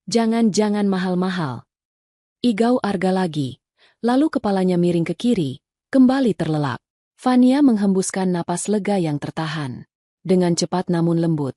Jangan mahal-mahal. Igau Arga lagi. Lalu kepalanya miring ke kiri, kembali terlelap. Fania menghembuskan napas lega yang tertahan. Dengan cepat namun lembut,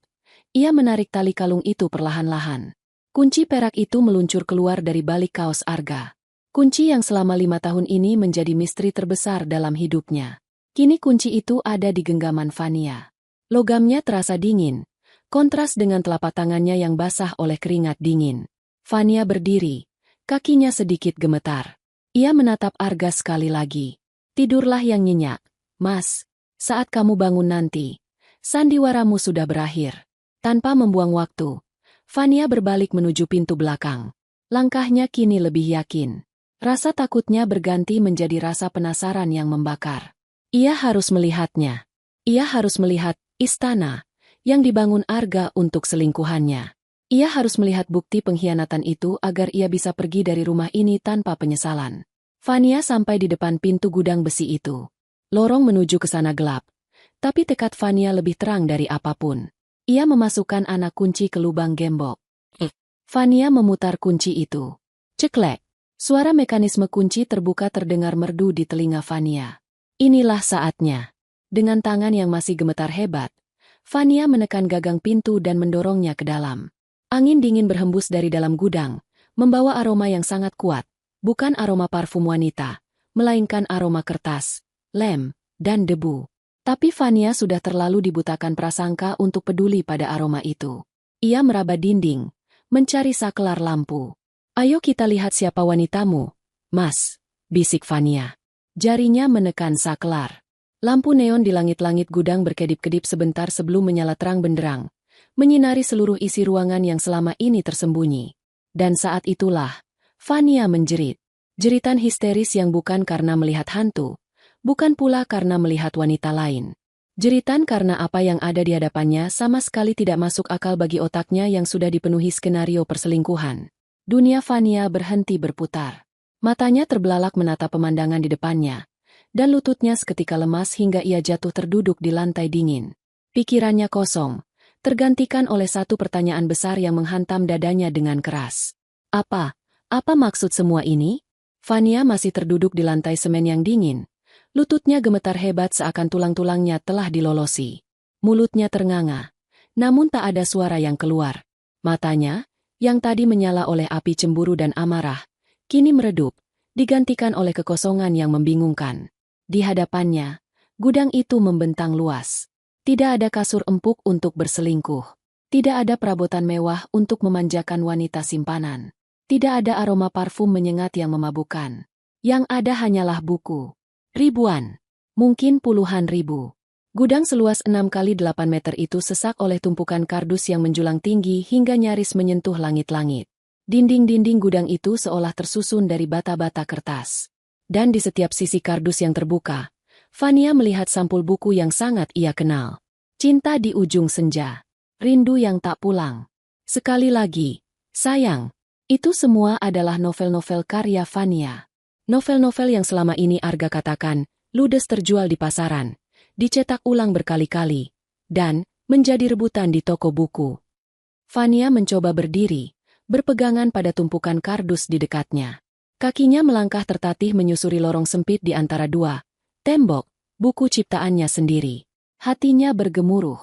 ia menarik tali kalung itu perlahan-lahan. Kunci perak itu meluncur keluar dari balik kaos Arga. Kunci yang selama 5 tahun ini menjadi misteri terbesar dalam hidupnya. Kini kunci itu ada di genggaman Fania. Logamnya terasa dingin, kontras dengan telapak tangannya yang basah oleh keringat dingin. Fania berdiri, kakinya sedikit gemetar. Ia menatap Arga sekali lagi. Tidurlah yang nyenyak, Mas. Saat kamu bangun nanti, sandiwaramu sudah berakhir. Tanpa membuang waktu, Fania berbalik menuju pintu belakang. Langkahnya kini lebih yakin. Rasa takutnya berganti menjadi rasa penasaran yang membakar. Ia harus melihatnya. Ia harus melihat istana yang dibangun Arga untuk selingkuhannya. Ia harus melihat bukti pengkhianatan itu agar ia bisa pergi dari rumah ini tanpa penyesalan. Fania sampai di depan pintu gudang besi itu. Lorong menuju ke sana gelap. Tapi tekad Fania lebih terang dari apapun. Ia memasukkan anak kunci ke lubang gembok. Fania memutar kunci itu. Ceklek. Suara mekanisme kunci terbuka terdengar merdu di telinga Fania. Inilah saatnya. Dengan tangan yang masih gemetar hebat, Fania menekan gagang pintu dan mendorongnya ke dalam. Angin dingin berhembus dari dalam gudang, membawa aroma yang sangat kuat, bukan aroma parfum wanita, melainkan aroma kertas, lem, dan debu. Tapi Fania sudah terlalu dibutakan prasangka untuk peduli pada aroma itu. Ia meraba dinding, mencari saklar lampu. Ayo kita lihat siapa wanitamu, Mas, bisik Fania. Jarinya menekan saklar. Lampu neon di langit-langit gudang berkedip-kedip sebentar sebelum menyala terang benderang, menyinari seluruh isi ruangan yang selama ini tersembunyi. Dan saat itulah, Fania menjerit. Jeritan histeris yang bukan karena melihat hantu, bukan pula karena melihat wanita lain. Jeritan karena apa yang ada di hadapannya sama sekali tidak masuk akal bagi otaknya yang sudah dipenuhi skenario perselingkuhan. Dunia Fania berhenti berputar. Matanya terbelalak menatap pemandangan di depannya, dan lututnya seketika lemas hingga ia jatuh terduduk di lantai dingin. Pikirannya kosong, tergantikan oleh satu pertanyaan besar yang menghantam dadanya dengan keras. Apa maksud semua ini? Fania masih terduduk di lantai semen yang dingin. Lututnya gemetar hebat seakan tulang-tulangnya telah dilolosi. Mulutnya ternganga, namun tak ada suara yang keluar. Matanya, yang tadi menyala oleh api cemburu dan amarah, kini meredup, digantikan oleh kekosongan yang membingungkan. Di hadapannya, gudang itu membentang luas. Tidak ada kasur empuk untuk berselingkuh. Tidak ada perabotan mewah untuk memanjakan wanita simpanan. Tidak ada aroma parfum menyengat yang memabukkan. Yang ada hanyalah buku. Ribuan. Mungkin puluhan ribu. Gudang seluas 6 kali 8 meter itu sesak oleh tumpukan kardus yang menjulang tinggi hingga nyaris menyentuh langit-langit. Dinding-dinding gudang itu seolah tersusun dari bata-bata kertas. Dan di setiap sisi kardus yang terbuka, Fania melihat sampul buku yang sangat ia kenal. Cinta di ujung senja. Rindu yang tak pulang. Sekali lagi, sayang, itu semua adalah novel-novel karya Fania. Novel-novel yang selama ini Arga katakan ludes terjual di pasaran, dicetak ulang berkali-kali, dan menjadi rebutan di toko buku. Fania mencoba berdiri, berpegangan pada tumpukan kardus di dekatnya. Kakinya melangkah tertatih menyusuri lorong sempit di antara dua tembok, buku ciptaannya sendiri. Hatinya bergemuruh.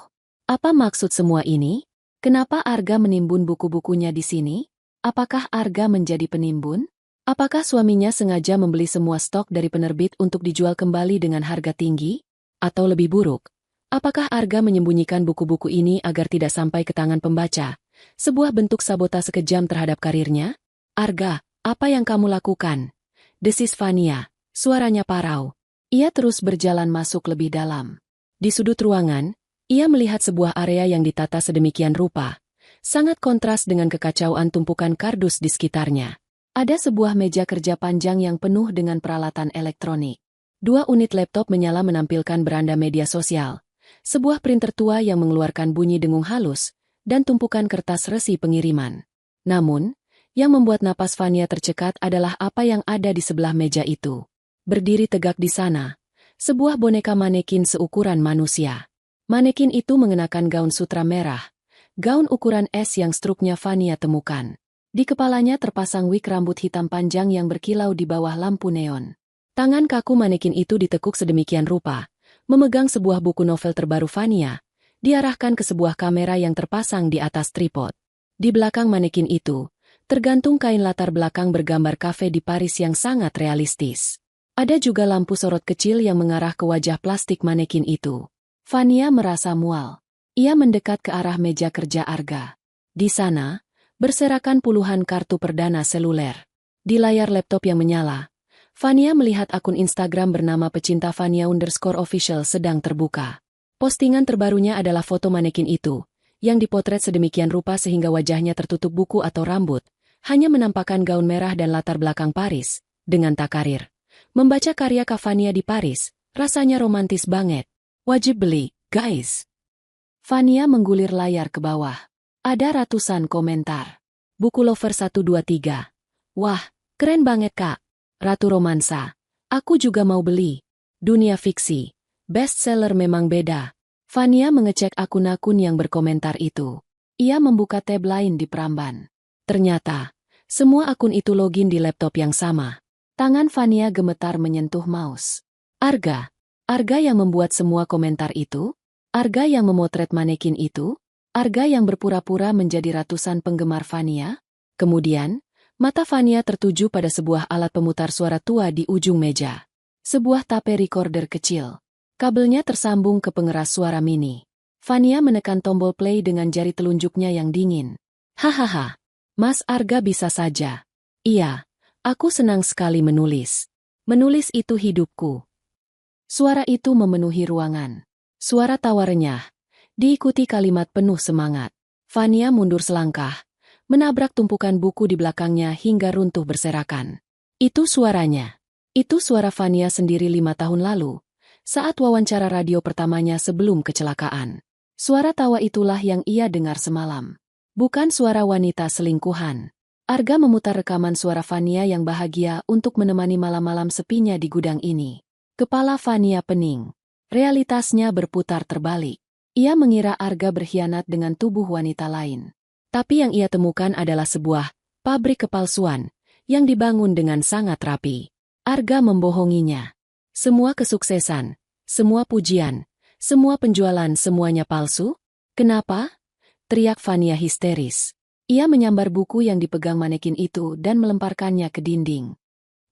Apa maksud semua ini? Kenapa Arga menimbun buku-bukunya di sini? Apakah Arga menjadi penimbun? Apakah suaminya sengaja membeli semua stok dari penerbit untuk dijual kembali dengan harga tinggi? Atau lebih buruk, apakah Arga menyembunyikan buku-buku ini agar tidak sampai ke tangan pembaca? Sebuah bentuk sabotase kejam terhadap karirnya? Arga, apa yang kamu lakukan? Desis Fania, suaranya parau. Ia terus berjalan masuk lebih dalam. Di sudut ruangan, ia melihat sebuah area yang ditata sedemikian rupa, sangat kontras dengan kekacauan tumpukan kardus di sekitarnya. Ada sebuah meja kerja panjang yang penuh dengan peralatan elektronik. 2 unit laptop menyala menampilkan beranda media sosial, sebuah printer tua yang mengeluarkan bunyi dengung halus, dan tumpukan kertas resi pengiriman. Namun, yang membuat napas Fania tercekat adalah apa yang ada di sebelah meja itu. Berdiri tegak di sana, sebuah boneka manekin seukuran manusia. Manekin itu mengenakan gaun sutra merah, gaun ukuran S yang struknya Fania temukan. Di kepalanya terpasang wig rambut hitam panjang yang berkilau di bawah lampu neon. Tangan kaku manekin itu ditekuk sedemikian rupa, memegang sebuah buku novel terbaru Fania, diarahkan ke sebuah kamera yang terpasang di atas tripod. Di belakang manekin itu, tergantung kain latar belakang bergambar kafe di Paris yang sangat realistis. Ada juga lampu sorot kecil yang mengarah ke wajah plastik manekin itu. Fania merasa mual. Ia mendekat ke arah meja kerja Arga. Di sana, berserakan puluhan kartu perdana seluler. Di layar laptop yang menyala, Fania melihat akun Instagram bernama Pecinta Fania_official sedang terbuka. Postingan terbarunya adalah foto manekin itu, yang dipotret sedemikian rupa sehingga wajahnya tertutup buku atau rambut, hanya menampakkan gaun merah dan latar belakang Paris, dengan takarir. Membaca karya Fania di Paris, rasanya romantis banget. Wajib beli, guys. Fania menggulir layar ke bawah. Ada ratusan komentar. Buku Lover 123. Wah, keren banget kak. Ratu Romansa. Aku juga mau beli. Dunia fiksi. Bestseller memang beda. Fania mengecek akun-akun yang berkomentar itu. Ia membuka tab lain di Pramban. Ternyata, semua akun itu login di laptop yang sama. Tangan Fania gemetar menyentuh mouse. Arga yang membuat semua komentar itu? Arga yang memotret manekin itu? Arga yang berpura-pura menjadi ratusan penggemar Fania? Kemudian, mata Fania tertuju pada sebuah alat pemutar suara tua di ujung meja. Sebuah tape recorder kecil. Kabelnya tersambung ke pengeras suara mini. Fania menekan tombol play dengan jari telunjuknya yang dingin. Hahaha, Mas Arga bisa saja. Iya, aku senang sekali menulis. Menulis itu hidupku. Suara itu memenuhi ruangan. Suara tawa renyah, diikuti kalimat penuh semangat. Fania mundur selangkah, menabrak tumpukan buku di belakangnya hingga runtuh berserakan. Itu suaranya. Itu suara Fania sendiri 5 tahun lalu, saat wawancara radio pertamanya sebelum kecelakaan. Suara tawa itulah yang ia dengar semalam. Bukan suara wanita selingkuhan. Arga memutar rekaman suara Fania yang bahagia untuk menemani malam-malam sepinya di gudang ini. Kepala Fania pening. Realitasnya berputar terbalik. Ia mengira Arga berkhianat dengan tubuh wanita lain. Tapi yang ia temukan adalah sebuah pabrik kepalsuan yang dibangun dengan sangat rapi. Arga membohonginya. Semua kesuksesan, semua pujian, semua penjualan semuanya palsu? Kenapa? Teriak Fania histeris. Ia menyambar buku yang dipegang manekin itu dan melemparkannya ke dinding.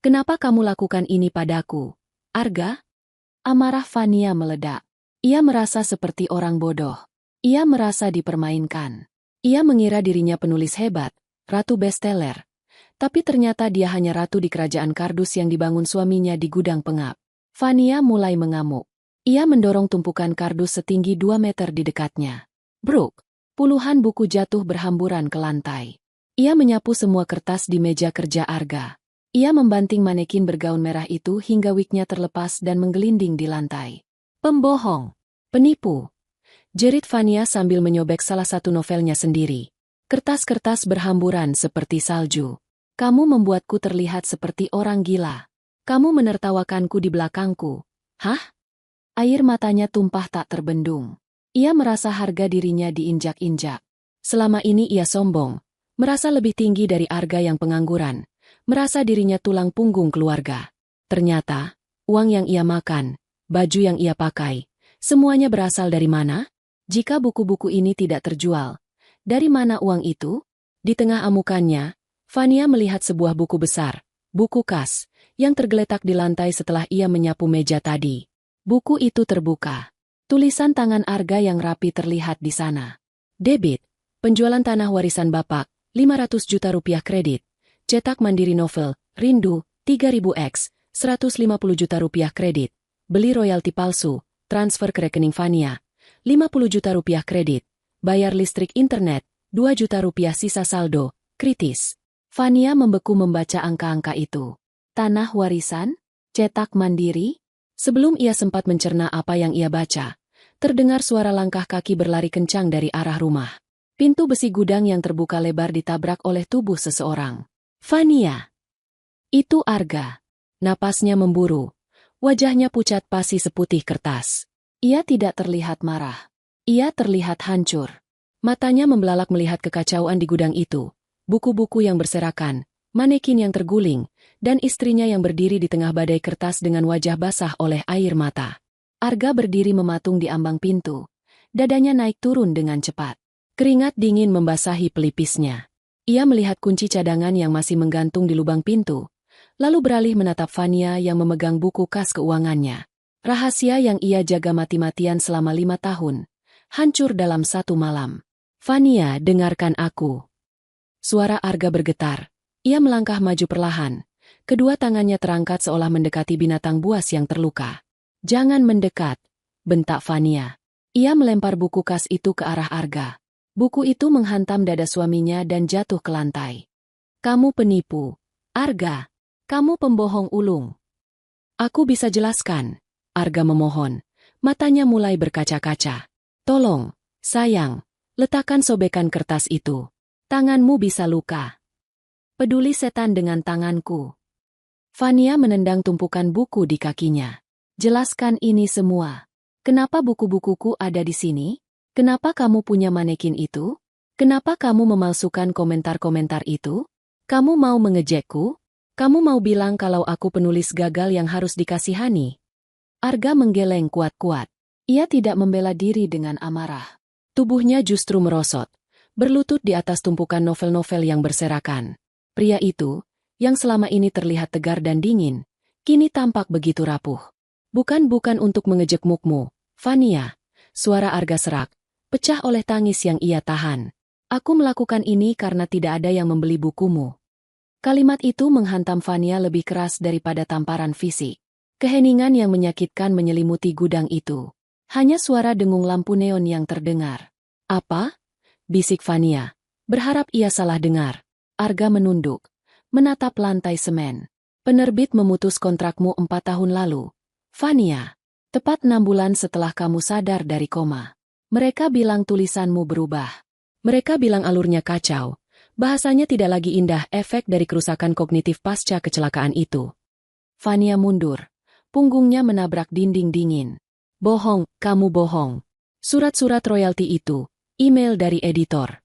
Kenapa kamu lakukan ini padaku, Arga? Amarah Fania meledak. Ia merasa seperti orang bodoh. Ia merasa dipermainkan. Ia mengira dirinya penulis hebat, ratu bestseller. Tapi ternyata dia hanya ratu di kerajaan kardus yang dibangun suaminya di gudang pengap. Fania mulai mengamuk. Ia mendorong tumpukan kardus setinggi 2 meter di dekatnya. Bruk! Puluhan buku jatuh berhamburan ke lantai. Ia menyapu semua kertas di meja kerja Arga. Ia membanting manekin bergaun merah itu hingga wignya terlepas dan menggelinding di lantai. Pembohong! Penipu! Jerit Fania sambil menyobek salah satu novelnya sendiri. Kertas-kertas berhamburan seperti salju. Kamu membuatku terlihat seperti orang gila. Kamu menertawakanku di belakangku. Hah? Air matanya tumpah tak terbendung. Ia merasa harga dirinya diinjak-injak. Selama ini ia sombong, merasa lebih tinggi dari Arga yang pengangguran, merasa dirinya tulang punggung keluarga. Ternyata, uang yang ia makan, baju yang ia pakai, semuanya berasal dari mana? Jika buku-buku ini tidak terjual, dari mana uang itu? Di tengah amukannya, Fania melihat sebuah buku besar, buku kas, yang tergeletak di lantai setelah ia menyapu meja tadi. Buku itu terbuka. Tulisan tangan Arga yang rapi terlihat di sana. Debit, penjualan tanah warisan Bapak, 500 juta rupiah kredit. Cetak mandiri novel, Rindu, 3000X, 150 juta rupiah kredit. Beli royalti palsu, transfer ke rekening Fania, 50 juta rupiah kredit. Bayar listrik internet, 2 juta rupiah sisa saldo, kritis. Fania membeku membaca angka-angka itu. Tanah warisan? Cetak mandiri? Sebelum ia sempat mencerna apa yang ia baca, terdengar suara langkah kaki berlari kencang dari arah rumah. Pintu besi gudang yang terbuka lebar ditabrak oleh tubuh seseorang. Fania! Itu Arga. Napasnya memburu. Wajahnya pucat pasi seputih kertas. Ia tidak terlihat marah. Ia terlihat hancur. Matanya membelalak melihat kekacauan di gudang itu. Buku-buku yang berserakan, manekin yang terguling, dan istrinya yang berdiri di tengah badai kertas dengan wajah basah oleh air mata. Arga berdiri mematung di ambang pintu. Dadanya naik turun dengan cepat. Keringat dingin membasahi pelipisnya. Ia melihat kunci cadangan yang masih menggantung di lubang pintu, lalu beralih menatap Fania yang memegang buku kas keuangannya. Rahasia yang ia jaga mati-matian selama 5 tahun, hancur dalam satu malam. Fania, dengarkan aku. Suara Arga bergetar. Ia melangkah maju perlahan. Kedua tangannya terangkat seolah mendekati binatang buas yang terluka. Jangan mendekat, bentak Fania. Ia melempar buku kas itu ke arah Arga. Buku itu menghantam dada suaminya dan jatuh ke lantai. Kamu penipu, Arga. Kamu pembohong ulung. Aku bisa jelaskan, Arga memohon. Matanya mulai berkaca-kaca. Tolong, sayang, letakkan sobekan kertas itu. Tanganmu bisa luka. Peduli setan dengan tanganku. Fania menendang tumpukan buku di kakinya. Jelaskan ini semua. Kenapa buku-bukuku ada di sini? Kenapa kamu punya manekin itu? Kenapa kamu memalsukan komentar-komentar itu? Kamu mau mengejekku? Kamu mau bilang kalau aku penulis gagal yang harus dikasihani? Arga menggeleng kuat-kuat. Ia tidak membela diri dengan amarah. Tubuhnya justru merosot, berlutut di atas tumpukan novel-novel yang berserakan. Pria itu, yang selama ini terlihat tegar dan dingin, kini tampak begitu rapuh. Bukan untuk mengejekmukmu, Fania. Suara Arga serak, pecah oleh tangis yang ia tahan. Aku melakukan ini karena tidak ada yang membeli bukumu. Kalimat itu menghantam Fania lebih keras daripada tamparan fisik. Keheningan yang menyakitkan menyelimuti gudang itu. Hanya suara dengung lampu neon yang terdengar. Apa? Bisik Fania. Berharap ia salah dengar. Arga menunduk. Menatap lantai semen. Penerbit memutus kontrakmu 4 tahun lalu. Fania. Tepat 6 bulan setelah kamu sadar dari koma. Mereka bilang tulisanmu berubah. Mereka bilang alurnya kacau. Bahasanya tidak lagi indah efek dari kerusakan kognitif pasca kecelakaan itu. Fania mundur. Punggungnya menabrak dinding dingin. Bohong, kamu bohong. Surat-surat royalti itu. Email dari editor.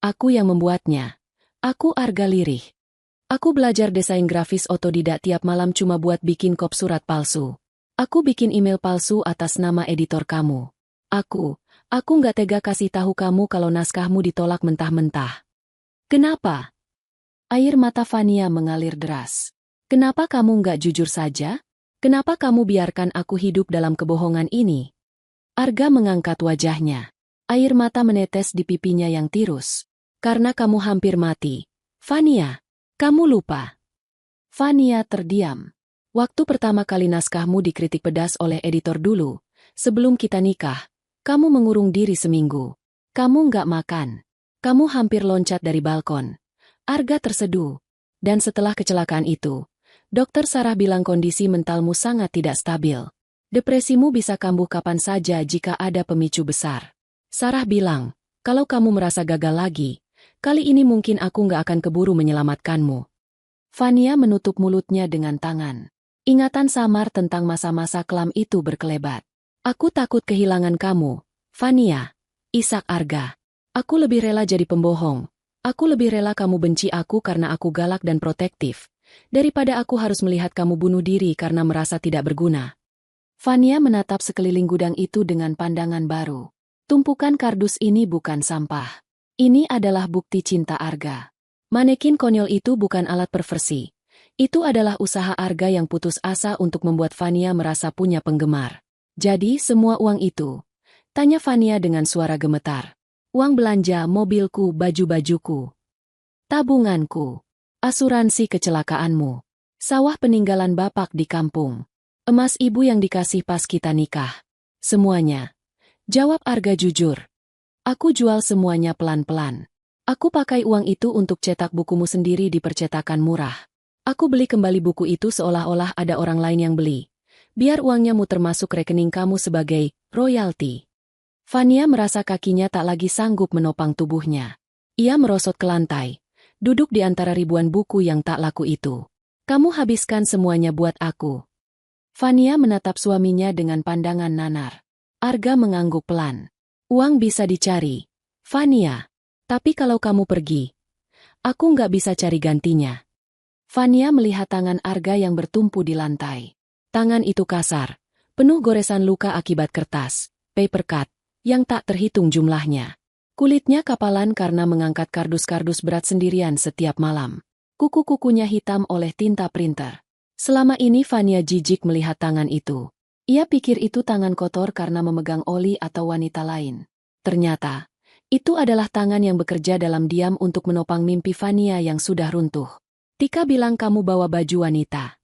Aku yang membuatnya. Aku Arga Lirih. Aku belajar desain grafis otodidak tiap malam cuma buat bikin kop surat palsu. Aku bikin email palsu atas nama editor kamu. Aku nggak tega kasih tahu kamu kalau naskahmu ditolak mentah-mentah. Kenapa? Air mata Fania mengalir deras. Kenapa kamu nggak jujur saja? Kenapa kamu biarkan aku hidup dalam kebohongan ini? Arga mengangkat wajahnya. Air mata menetes di pipinya yang tirus. Karena kamu hampir mati. Fania, kamu lupa. Fania terdiam. Waktu pertama kali naskahmu dikritik pedas oleh editor dulu, sebelum kita nikah, kamu mengurung diri seminggu. Kamu nggak makan. Kamu hampir loncat dari balkon. Arga terseduh. Dan setelah kecelakaan itu, Dokter Sarah bilang kondisi mentalmu sangat tidak stabil. Depresimu bisa kambuh kapan saja jika ada pemicu besar. Sarah bilang, kalau kamu merasa gagal lagi, kali ini mungkin aku nggak akan keburu menyelamatkanmu. Fania menutup mulutnya dengan tangan. Ingatan samar tentang masa-masa kelam itu berkelebat. Aku takut kehilangan kamu, Fania. Ishak Arga. Aku lebih rela jadi pembohong. Aku lebih rela kamu benci aku karena aku galak dan protektif, daripada aku harus melihat kamu bunuh diri karena merasa tidak berguna. Fania menatap sekeliling gudang itu dengan pandangan baru. Tumpukan kardus ini bukan sampah. Ini adalah bukti cinta Arga. Manekin konyol itu bukan alat perversi. Itu adalah usaha Arga yang putus asa untuk membuat Fania merasa punya penggemar. Jadi semua uang itu? Tanya Fania dengan suara gemetar. Uang belanja, mobilku, baju-bajuku. Tabunganku. Asuransi kecelakaanmu. Sawah peninggalan bapak di kampung. Emas ibu yang dikasih pas kita nikah. Semuanya. Jawab Arga jujur. Aku jual semuanya pelan-pelan. Aku pakai uang itu untuk cetak bukumu sendiri di percetakan murah. Aku beli kembali buku itu seolah-olah ada orang lain yang beli. Biar uangnya muter masuk rekening kamu sebagai royalti. Fania merasa kakinya tak lagi sanggup menopang tubuhnya. Ia merosot ke lantai, duduk di antara ribuan buku yang tak laku itu. Kamu habiskan semuanya buat aku. Fania menatap suaminya dengan pandangan nanar. Arga mengangguk pelan. Uang bisa dicari, Fania. Tapi kalau kamu pergi, aku nggak bisa cari gantinya. Fania melihat tangan Arga yang bertumpu di lantai. Tangan itu kasar, penuh goresan luka akibat kertas, paper cut, yang tak terhitung jumlahnya. Kulitnya kapalan karena mengangkat kardus-kardus berat sendirian setiap malam. Kuku-kukunya hitam oleh tinta printer. Selama ini Fania jijik melihat tangan itu. Ia pikir itu tangan kotor karena memegang oli atau wanita lain. Ternyata, itu adalah tangan yang bekerja dalam diam untuk menopang mimpi Fania yang sudah runtuh. Tika bilang kamu bawa baju wanita.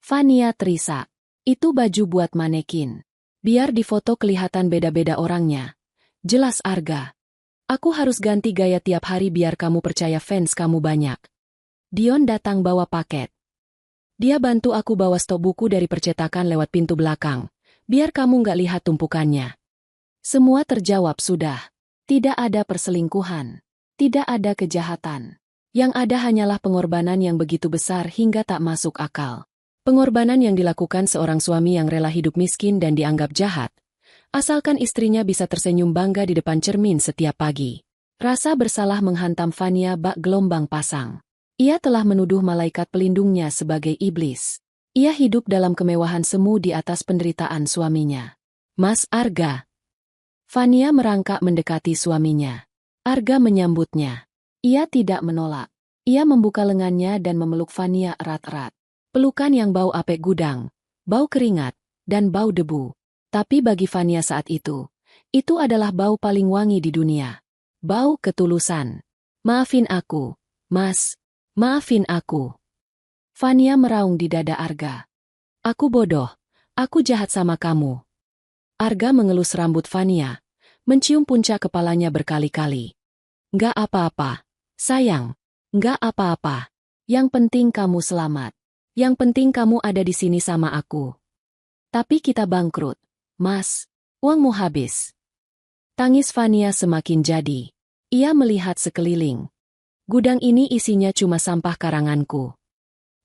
Fania terisak. Itu baju buat manekin. Biar di foto kelihatan beda-beda orangnya. Jelas Arga. Aku harus ganti gaya tiap hari biar kamu percaya fans kamu banyak. Dion datang bawa paket. Dia bantu aku bawa stok buku dari percetakan lewat pintu belakang. Biar kamu nggak lihat tumpukannya. Semua terjawab sudah. Tidak ada perselingkuhan. Tidak ada kejahatan. Yang ada hanyalah pengorbanan yang begitu besar hingga tak masuk akal. Pengorbanan yang dilakukan seorang suami yang rela hidup miskin dan dianggap jahat. Asalkan istrinya bisa tersenyum bangga di depan cermin setiap pagi. Rasa bersalah menghantam Fania bak gelombang pasang. Ia telah menuduh malaikat pelindungnya sebagai iblis. Ia hidup dalam kemewahan semu di atas penderitaan suaminya. Mas Arga. Fania merangkak mendekati suaminya. Arga menyambutnya. Ia tidak menolak. Ia membuka lengannya dan memeluk Fania erat-erat. Pelukan yang bau apek gudang, bau keringat, dan bau debu. Tapi bagi Fania saat itu adalah bau paling wangi di dunia. Bau ketulusan. Maafin aku, Mas. Maafin aku. Fania meraung di dada Arga. Aku bodoh. Aku jahat sama kamu. Arga mengelus rambut Fania, mencium puncak kepalanya berkali-kali. Nggak apa-apa, sayang. Nggak apa-apa. Yang penting kamu selamat. Yang penting kamu ada di sini sama aku. Tapi kita bangkrut, Mas. Uangmu habis. Tangis Fania semakin jadi. Ia melihat sekeliling. Gudang ini isinya cuma sampah karanganku.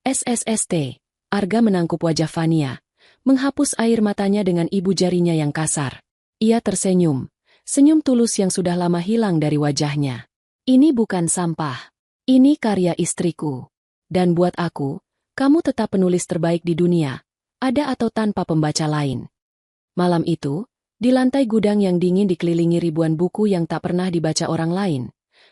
SSST. Arga menangkup wajah Fania, menghapus air matanya dengan ibu jarinya yang kasar. Ia tersenyum, senyum tulus yang sudah lama hilang dari wajahnya. Ini bukan sampah. Ini karya istriku. Dan buat aku, kamu tetap penulis terbaik di dunia, ada atau tanpa pembaca lain. Malam itu, di lantai gudang yang dingin dikelilingi ribuan buku yang tak pernah dibaca orang lain,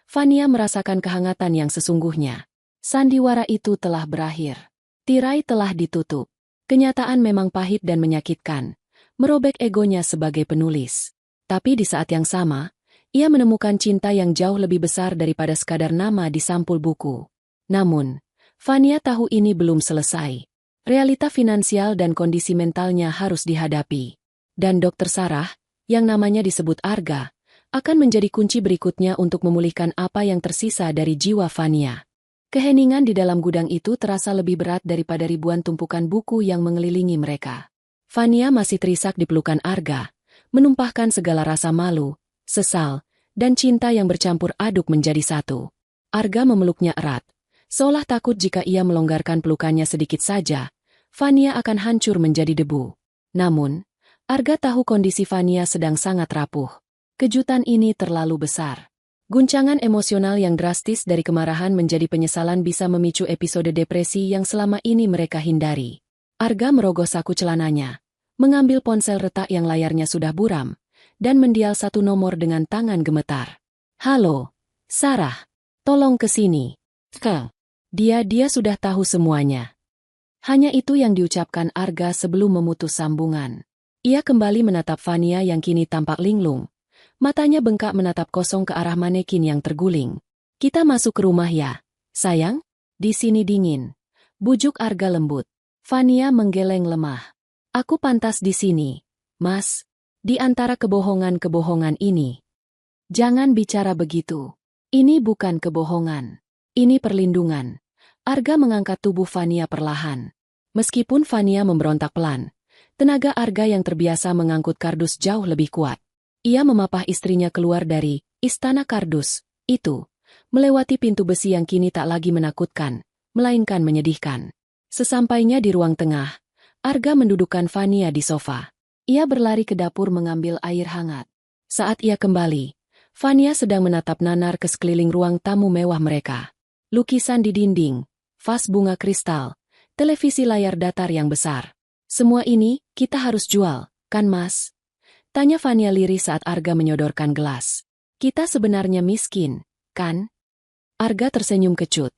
Fania merasakan kehangatan yang sesungguhnya. Sandiwara itu telah berakhir. Tirai telah ditutup. Kenyataan memang pahit dan menyakitkan, merobek egonya sebagai penulis. Tapi di saat yang sama, ia menemukan cinta yang jauh lebih besar daripada sekadar nama di sampul buku. Namun, Fania tahu ini belum selesai. Realita finansial dan kondisi mentalnya harus dihadapi. Dan Dokter Sarah, yang namanya disebut Arga, akan menjadi kunci berikutnya untuk memulihkan apa yang tersisa dari jiwa Fania. Keheningan di dalam gudang itu terasa lebih berat daripada ribuan tumpukan buku yang mengelilingi mereka. Fania masih terisak di pelukan Arga, menumpahkan segala rasa malu, sesal, dan cinta yang bercampur aduk menjadi satu. Arga memeluknya erat. Seolah takut jika ia melonggarkan pelukannya sedikit saja, Fania akan hancur menjadi debu. Namun, Arga tahu kondisi Fania sedang sangat rapuh. Kejutan ini terlalu besar. Guncangan emosional yang drastis dari kemarahan menjadi penyesalan bisa memicu episode depresi yang selama ini mereka hindari. Arga merogoh saku celananya, mengambil ponsel retak yang layarnya sudah buram, dan mendial satu nomor dengan tangan gemetar. "Halo, Sarah. Tolong ke sini." Dia sudah tahu semuanya. Hanya itu yang diucapkan Arga sebelum memutus sambungan. Ia kembali menatap Fania yang kini tampak linglung. Matanya bengkak menatap kosong ke arah manekin yang terguling. "Kita masuk ke rumah ya, sayang? Di sini dingin." Bujuk Arga lembut. Fania menggeleng lemah. "Aku pantas di sini, Mas. Di antara kebohongan-kebohongan ini." "Jangan bicara begitu. Ini bukan kebohongan. Ini perlindungan." Arga mengangkat tubuh Fania perlahan. Meskipun Fania memberontak pelan, tenaga Arga yang terbiasa mengangkut kardus jauh lebih kuat. Ia memapah istrinya keluar dari istana kardus itu, melewati pintu besi yang kini tak lagi menakutkan, melainkan menyedihkan. Sesampainya di ruang tengah, Arga mendudukkan Fania di sofa. Ia berlari ke dapur mengambil air hangat. Saat ia kembali, Fania sedang menatap nanar ke sekeliling ruang tamu mewah mereka. Lukisan di dinding, vas bunga kristal, televisi layar datar yang besar. "Semua ini kita harus jual, kan Mas?" tanya Fania lirih saat Arga menyodorkan gelas. "Kita sebenarnya miskin, kan?" Arga tersenyum kecut,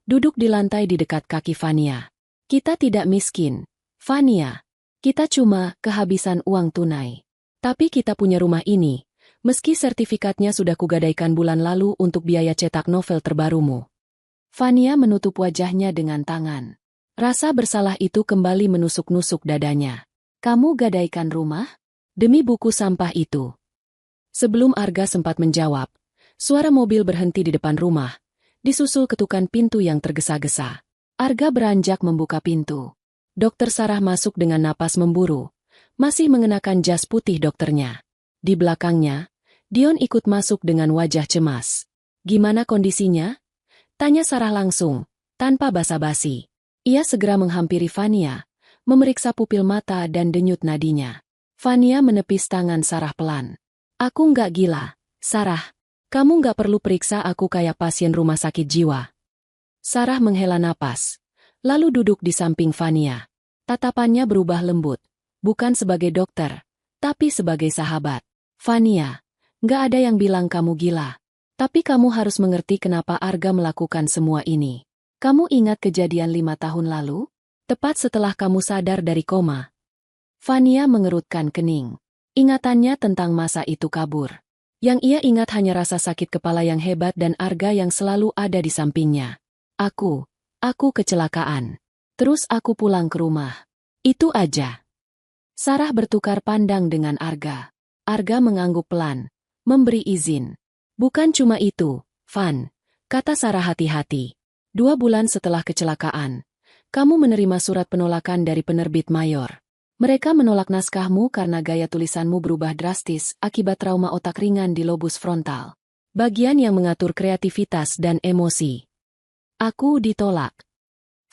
duduk di lantai di dekat kaki Fania. "Kita tidak miskin, Fania. Kita cuma kehabisan uang tunai. Tapi kita punya rumah ini, meski sertifikatnya sudah kugadaikan bulan lalu untuk biaya cetak novel terbarumu." Fania menutup wajahnya dengan tangan. Rasa bersalah itu kembali menusuk-nusuk dadanya. "Kamu gadaikan rumah? Demi buku sampah itu?" Sebelum Arga sempat menjawab, suara mobil berhenti di depan rumah, disusul ketukan pintu yang tergesa-gesa. Arga beranjak membuka pintu. Dokter Sarah masuk dengan napas memburu, masih mengenakan jas putih dokternya. Di belakangnya, Dion ikut masuk dengan wajah cemas. "Gimana kondisinya?" tanya Sarah langsung, tanpa basa-basi. Ia segera menghampiri Fania, memeriksa pupil mata dan denyut nadinya. Fania menepis tangan Sarah pelan. "Aku nggak gila, Sarah. Kamu nggak perlu periksa aku kayak pasien rumah sakit jiwa." Sarah menghela napas, lalu duduk di samping Fania. Tatapannya berubah lembut, bukan sebagai dokter, tapi sebagai sahabat. "Fania, nggak ada yang bilang kamu gila. Tapi kamu harus mengerti kenapa Arga melakukan semua ini. Kamu ingat kejadian 5 tahun lalu? Tepat setelah kamu sadar dari koma." Fania mengerutkan kening. Ingatannya tentang masa itu kabur. Yang ia ingat hanya rasa sakit kepala yang hebat dan Arga yang selalu ada di sampingnya. Aku kecelakaan. Terus aku pulang ke rumah. Itu aja." Sarah bertukar pandang dengan Arga. Arga mengangguk pelan, memberi izin. "Bukan cuma itu, Van," kata Sarah hati-hati. 2 bulan setelah kecelakaan, kamu menerima surat penolakan dari penerbit mayor. Mereka menolak naskahmu karena gaya tulisanmu berubah drastis akibat trauma otak ringan di lobus frontal. Bagian yang mengatur kreativitas dan emosi. Aku ditolak.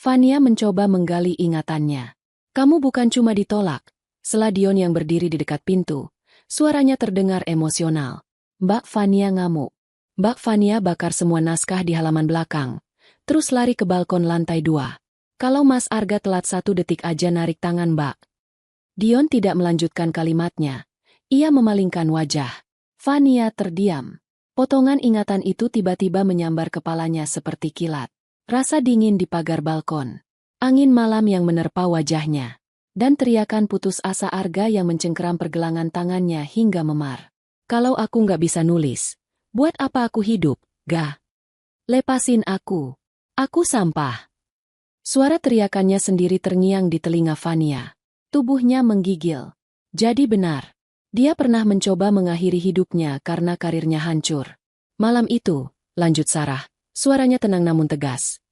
Fania mencoba menggali ingatannya. "Kamu bukan cuma ditolak." Sela Dion yang berdiri di dekat pintu, suaranya terdengar emosional. Mbak Fania ngamuk. Mbak Fania bakar semua naskah di halaman belakang, terus lari ke balkon lantai 2. "Kalau Mas Arga telat 1 detik aja narik tangan Mbak." Dion tidak melanjutkan kalimatnya. Ia memalingkan wajah. Fania terdiam. Potongan ingatan itu tiba-tiba menyambar kepalanya seperti kilat. Rasa dingin di pagar balkon. Angin malam yang menerpa wajahnya. Dan teriakan putus asa Arga yang mencengkeram pergelangan tangannya hingga memar. "Kalau aku nggak bisa nulis, buat apa aku hidup, Ga? Lepasin aku. Aku sampah." Suara teriakannya sendiri terngiang di telinga Fania. Tubuhnya menggigil. Jadi benar. Dia pernah mencoba mengakhiri hidupnya karena karirnya hancur. "Malam itu," lanjut Sarah, suaranya tenang namun tegas.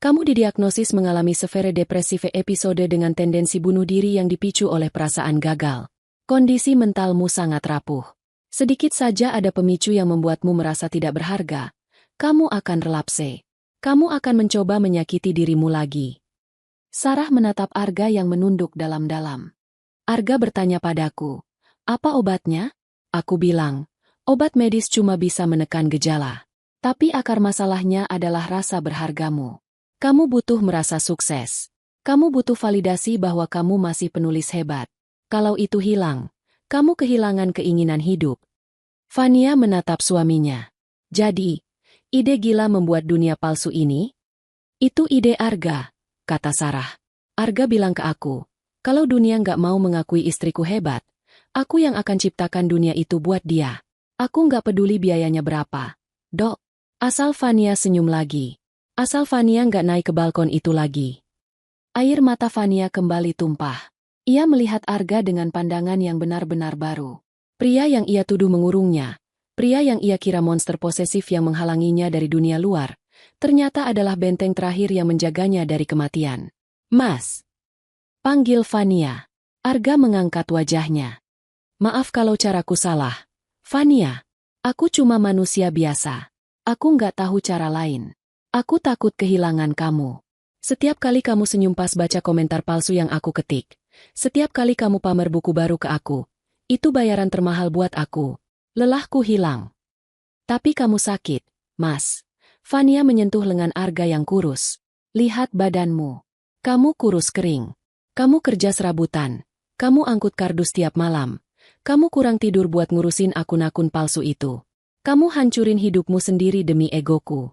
"Kamu didiagnosis mengalami severe depressive episode dengan tendensi bunuh diri yang dipicu oleh perasaan gagal. Kondisi mentalmu sangat rapuh. Sedikit saja ada pemicu yang membuatmu merasa tidak berharga, kamu akan relapse. Kamu akan mencoba menyakiti dirimu lagi." Sarah menatap Arga yang menunduk dalam-dalam. Arga bertanya padaku, apa obatnya? Aku bilang, obat medis cuma bisa menekan gejala. Tapi akar masalahnya adalah rasa berhargamu. Kamu butuh merasa sukses. Kamu butuh validasi bahwa kamu masih penulis hebat. Kalau itu hilang, kamu kehilangan keinginan hidup. Fania menatap suaminya. Jadi, ide gila membuat dunia palsu ini? Itu ide Arga, kata Sarah. Arga bilang ke aku, kalau dunia nggak mau mengakui istriku hebat, aku yang akan ciptakan dunia itu buat dia. Aku nggak peduli biayanya berapa. Dok, asal Fania senyum lagi. Asal Fania nggak naik ke balkon itu lagi. Air mata Fania kembali tumpah. Ia melihat Arga dengan pandangan yang benar-benar baru. Pria yang ia tuduh mengurungnya, pria yang ia kira monster posesif yang menghalanginya dari dunia luar, ternyata adalah benteng terakhir yang menjaganya dari kematian. Mas, panggil Fania. Arga mengangkat wajahnya. Maaf kalau caraku salah. Fania, aku cuma manusia biasa. Aku nggak tahu cara lain. Aku takut kehilangan kamu. Setiap kali kamu senyum pas baca komentar palsu yang aku ketik, setiap kali kamu pamer buku baru ke aku, itu bayaran termahal buat aku. Lelahku hilang. Tapi kamu sakit, Mas. Fania menyentuh lengan Arga yang kurus. Lihat badanmu. Kamu kurus kering. Kamu kerja serabutan. Kamu angkut kardus tiap malam. Kamu kurang tidur buat ngurusin akun-akun palsu itu. Kamu hancurin hidupmu sendiri demi egoku.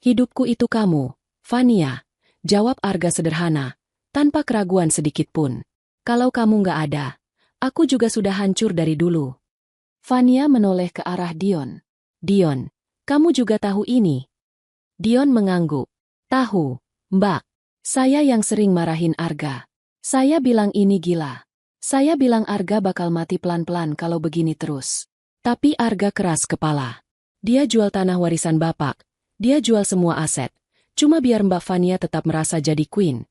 Hidupku itu kamu, Fania. Jawab Arga sederhana, tanpa keraguan sedikit pun. Kalau kamu nggak ada, aku juga sudah hancur dari dulu. Fania menoleh ke arah Dion. Dion, kamu juga tahu ini? Dion mengangguk. Tahu, Mbak. Saya yang sering marahin Arga. Saya bilang ini gila. Saya bilang Arga bakal mati pelan-pelan kalau begini terus. Tapi Arga keras kepala. Dia jual tanah warisan bapak. Dia jual semua aset. Cuma biar Mbak Fania tetap merasa jadi queen.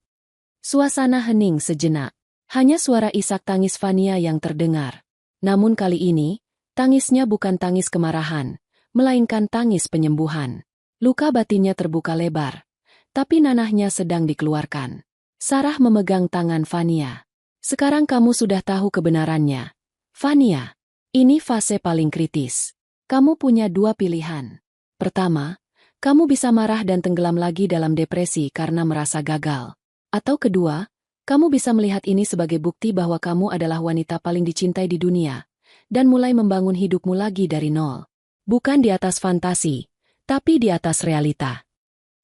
Suasana hening sejenak. Hanya suara isak tangis Fania yang terdengar. Namun kali ini, tangisnya bukan tangis kemarahan, melainkan tangis penyembuhan. Luka batinnya terbuka lebar. Tapi nanahnya sedang dikeluarkan. Sarah memegang tangan Fania. Sekarang kamu sudah tahu kebenarannya. Fania, ini fase paling kritis. Kamu punya dua pilihan. Pertama, kamu bisa marah dan tenggelam lagi dalam depresi karena merasa gagal. Atau kedua, kamu bisa melihat ini sebagai bukti bahwa kamu adalah wanita paling dicintai di dunia, dan mulai membangun hidupmu lagi dari nol. Bukan di atas fantasi, tapi di atas realita.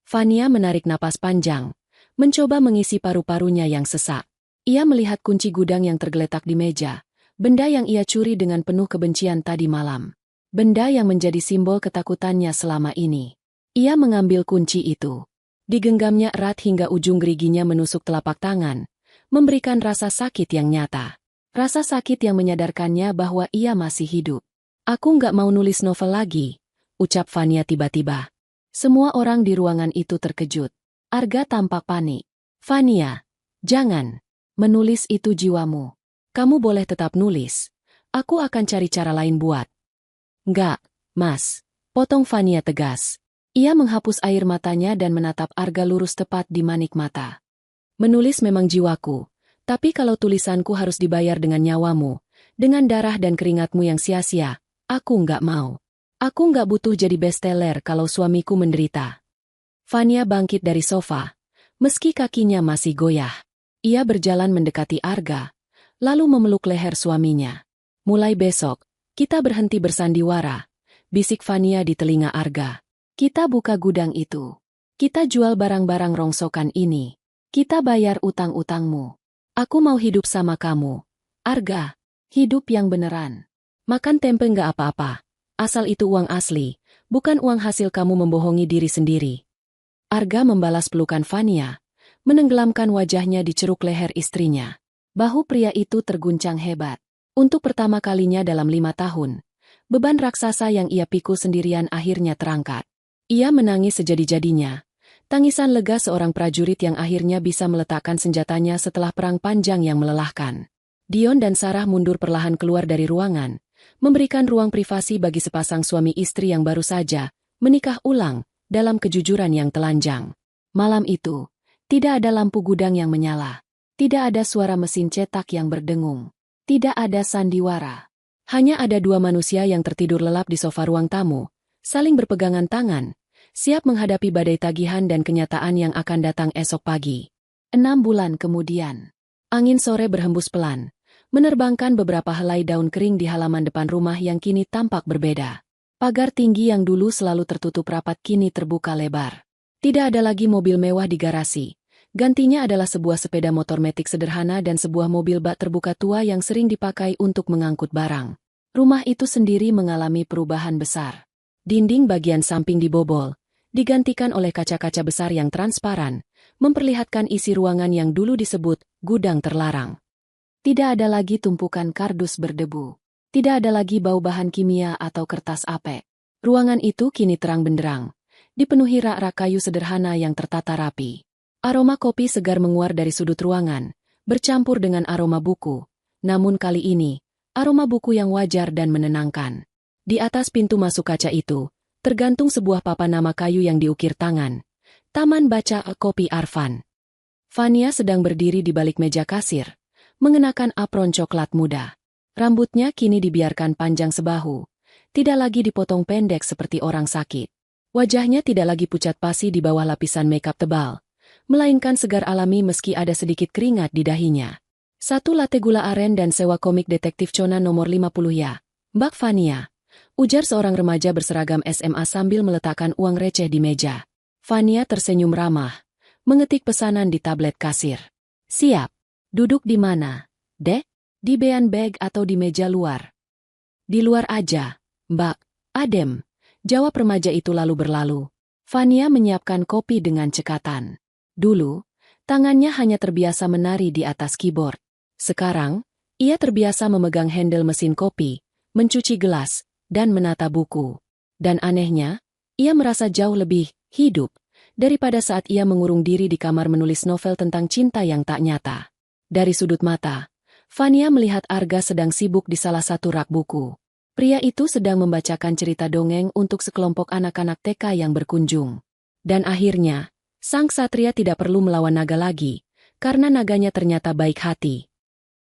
Fania menarik napas panjang, mencoba mengisi paru-parunya yang sesak. Ia melihat kunci gudang yang tergeletak di meja, benda yang ia curi dengan penuh kebencian tadi malam. Benda yang menjadi simbol ketakutannya selama ini. Ia mengambil kunci itu. Digenggamnya erat hingga ujung geriginya menusuk telapak tangan, memberikan rasa sakit yang nyata. Rasa sakit yang menyadarkannya bahwa ia masih hidup. Aku nggak mau nulis novel lagi, ucap Fania tiba-tiba. Semua orang di ruangan itu terkejut. Arga tampak panik. Fania, jangan. Menulis itu jiwamu. Kamu boleh tetap nulis. Aku akan cari cara lain buat. Nggak, Mas. Potong Fania tegas. Ia menghapus air matanya dan menatap Arga lurus tepat di manik mata. Menulis memang jiwaku, tapi kalau tulisanku harus dibayar dengan nyawamu, dengan darah dan keringatmu yang sia-sia, aku nggak mau. Aku nggak butuh jadi bestseller kalau suamiku menderita. Fania bangkit dari sofa, meski kakinya masih goyah. Ia berjalan mendekati Arga, lalu memeluk leher suaminya. Mulai besok, kita berhenti bersandiwara, bisik Fania di telinga Arga. Kita buka gudang itu. Kita jual barang-barang rongsokan ini. Kita bayar utang-utangmu. Aku mau hidup sama kamu. Arga, hidup yang beneran. Makan tempe nggak apa-apa. Asal itu uang asli, bukan uang hasil kamu membohongi diri sendiri. Arga membalas pelukan Fania, menenggelamkan wajahnya di ceruk leher istrinya. Bahu pria itu terguncang hebat. Untuk pertama kalinya dalam 5 tahun, beban raksasa yang ia pikul sendirian akhirnya terangkat. Ia menangis sejadi-jadinya. Tangisan lega seorang prajurit yang akhirnya bisa meletakkan senjatanya setelah perang panjang yang melelahkan. Dion dan Sarah mundur perlahan keluar dari ruangan, memberikan ruang privasi bagi sepasang suami istri yang baru saja menikah ulang dalam kejujuran yang telanjang. Malam itu, Tidak ada lampu gudang yang menyala. Tidak ada suara mesin cetak yang berdengung. Tidak ada sandiwara. Hanya ada dua manusia yang tertidur lelap di sofa ruang tamu, saling berpegangan tangan, siap menghadapi badai tagihan dan kenyataan yang akan datang esok pagi. 6 bulan kemudian, angin sore berhembus pelan, menerbangkan beberapa helai daun kering di halaman depan rumah yang kini tampak berbeda. Pagar tinggi yang dulu selalu tertutup rapat kini terbuka lebar. Tidak ada lagi mobil mewah di garasi. Gantinya adalah sebuah sepeda motor metik sederhana dan sebuah mobil bak terbuka tua yang sering dipakai untuk mengangkut barang. Rumah itu sendiri mengalami perubahan besar. Dinding bagian samping dibobol, digantikan oleh kaca-kaca besar yang transparan, memperlihatkan isi ruangan yang dulu disebut gudang terlarang. Tidak ada lagi tumpukan kardus berdebu. Tidak ada lagi bau bahan kimia atau kertas apek. Ruangan itu kini terang benderang, dipenuhi rak-rak kayu sederhana yang tertata rapi. Aroma kopi segar menguar dari sudut ruangan, bercampur dengan aroma buku. Namun kali ini, aroma buku yang wajar dan menenangkan. Di atas pintu masuk kaca itu, tergantung sebuah papan nama kayu yang diukir tangan. Taman Baca Kopi Arfan. Fania sedang berdiri di balik meja kasir, mengenakan apron coklat muda. Rambutnya kini dibiarkan panjang sebahu, tidak lagi dipotong pendek seperti orang sakit. Wajahnya tidak lagi pucat pasi di bawah lapisan makeup tebal, melainkan segar alami meski ada sedikit keringat di dahinya. 1 latte gula aren dan sewa komik detektif Conan nomor 50 ya, Mbak Fania. Ujar seorang remaja berseragam SMA sambil meletakkan uang receh di meja. Fania tersenyum ramah, mengetik pesanan di tablet kasir. Siap. Duduk di mana, Dek? Di bean bag atau di meja luar? Di luar aja, Mbak. Adem. Jawab remaja itu lalu berlalu. Fania menyiapkan kopi dengan cekatan. Dulu, tangannya hanya terbiasa menari di atas keyboard. Sekarang, ia terbiasa memegang handle mesin kopi, mencuci gelas, dan menata buku. Dan anehnya, ia merasa jauh lebih hidup daripada saat ia mengurung diri di kamar menulis novel tentang cinta yang tak nyata. Dari sudut mata, Fania melihat Arga sedang sibuk di salah satu rak buku. Pria itu sedang membacakan cerita dongeng untuk sekelompok anak-anak TK yang berkunjung. Dan akhirnya, sang satria tidak perlu melawan naga lagi, karena naganya ternyata baik hati.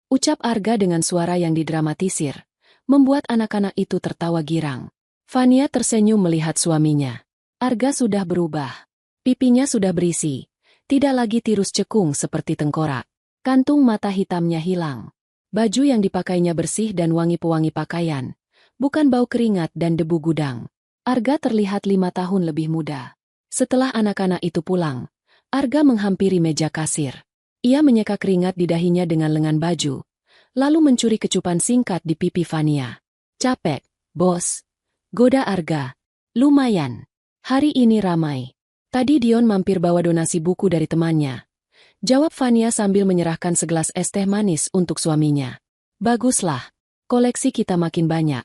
Ucap Arga dengan suara yang didramatisir, membuat anak-anak itu tertawa girang. Fania tersenyum melihat suaminya. Arga sudah berubah. Pipinya sudah berisi, tidak lagi tirus cekung seperti tengkorak. Kantung mata hitamnya hilang. Baju yang dipakainya bersih dan wangi pewangi pakaian, bukan bau keringat dan debu gudang. Arga terlihat 5 tahun lebih muda. Setelah anak-anak itu pulang, Arga menghampiri meja kasir. Ia menyeka keringat di dahinya dengan lengan baju, lalu mencuri kecupan singkat di pipi Fania. Capek, bos. Goda Arga. Lumayan. Hari ini ramai. Tadi Dion mampir bawa donasi buku dari temannya. Jawab Fania sambil menyerahkan segelas es teh manis untuk suaminya. Baguslah. Koleksi kita makin banyak.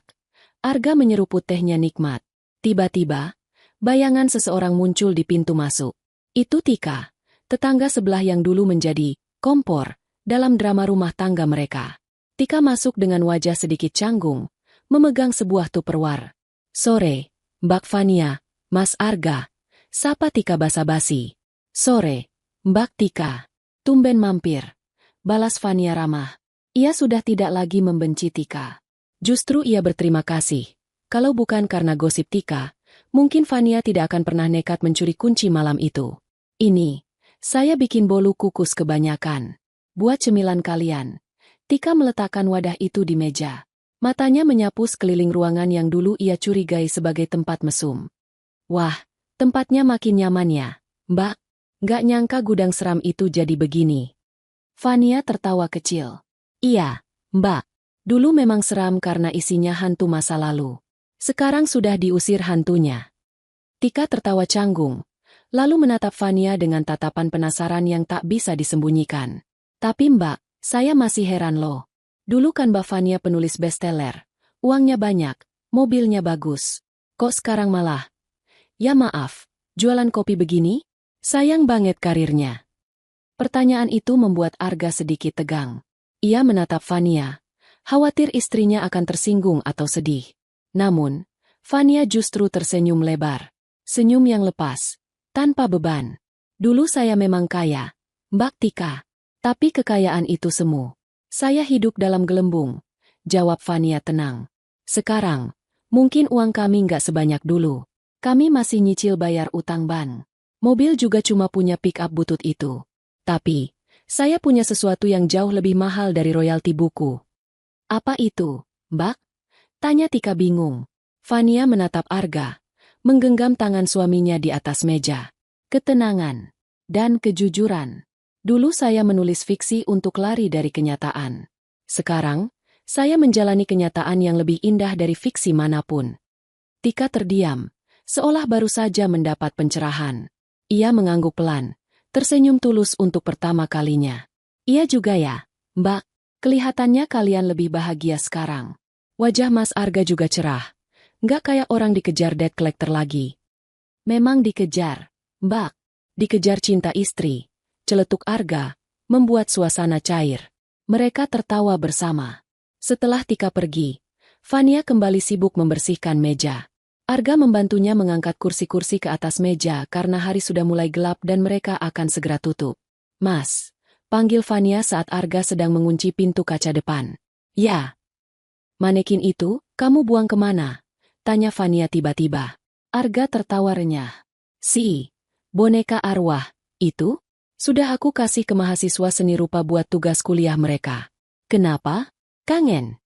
Arga menyeruput tehnya nikmat. Tiba-tiba, bayangan seseorang muncul di pintu masuk. Itu Tika, tetangga sebelah yang dulu menjadi kompor dalam drama rumah tangga mereka. Tika masuk dengan wajah sedikit canggung, memegang sebuah tupperware. Sore, Mbak Fania, Mas Arga. Sapa Tika basa-basi. Sore, Mbak Tika. Tumben mampir. Balas Fania ramah. Ia sudah tidak lagi membenci Tika. Justru ia berterima kasih. Kalau bukan karena gosip Tika, mungkin Fania tidak akan pernah nekat mencuri kunci malam itu. Ini, saya bikin bolu kukus kebanyakan. Buat cemilan kalian. Tika meletakkan wadah itu di meja. Matanya menyapu sekeliling ruangan yang dulu ia curigai sebagai tempat mesum. Wah, tempatnya makin nyaman ya, Mbak. Nggak nyangka gudang seram itu jadi begini. Fania tertawa kecil. Iya, Mbak. Dulu memang seram karena isinya hantu masa lalu. Sekarang sudah diusir hantunya. Tika tertawa canggung, lalu menatap Fania dengan tatapan penasaran yang tak bisa disembunyikan. Tapi Mbak, saya masih heran loh. Dulu kan Mbak Fania penulis bestseller, uangnya banyak, mobilnya bagus. Kok sekarang malah? Ya maaf, jualan kopi begini? Sayang banget karirnya. Pertanyaan itu membuat Arga sedikit tegang. Ia menatap Fania, khawatir istrinya akan tersinggung atau sedih. Namun, Fania justru tersenyum lebar. Senyum yang lepas, tanpa beban. Dulu saya memang kaya, Mbak Tika. Tapi kekayaan itu semu. Saya hidup dalam gelembung, jawab Fania tenang. Sekarang, mungkin uang kami nggak sebanyak dulu. Kami masih nyicil bayar utang bank. Mobil juga cuma punya pick-up butut itu. Tapi, saya punya sesuatu yang jauh lebih mahal dari royalti buku. Apa itu, Mbak? Tanya Tika bingung. Fania menatap Arga, menggenggam tangan suaminya di atas meja. Ketenangan dan kejujuran. Dulu saya menulis fiksi untuk lari dari kenyataan. Sekarang, saya menjalani kenyataan yang lebih indah dari fiksi manapun. Tika terdiam, seolah baru saja mendapat pencerahan. Ia mengangguk pelan, tersenyum tulus untuk pertama kalinya. Iya juga ya, Mbak. Kelihatannya kalian lebih bahagia sekarang. Wajah Mas Arga juga cerah. Nggak kayak orang dikejar debt collector lagi. Memang dikejar, Mbak. Dikejar cinta istri. Celetuk Arga, membuat suasana cair. Mereka tertawa bersama. Setelah Tika pergi, Fania kembali sibuk membersihkan meja. Arga membantunya mengangkat kursi-kursi ke atas meja karena hari sudah mulai gelap dan mereka akan segera tutup. Mas, panggil Fania saat Arga sedang mengunci pintu kaca depan. Ya. Manekin itu, kamu buang kemana? Tanya Fania tiba-tiba. Arga tertawa renyah. Si, boneka arwah, itu? Sudah aku kasih ke mahasiswa seni rupa buat tugas kuliah mereka. Kenapa? Kangen?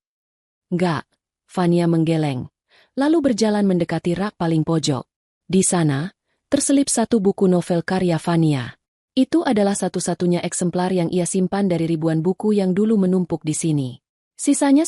Enggak, Fania menggeleng. Lalu berjalan mendekati rak paling pojok. Di sana, terselip satu buku novel karya Fania. Itu adalah satu-satunya eksemplar yang ia simpan dari ribuan buku yang dulu menumpuk di sini. Sisanya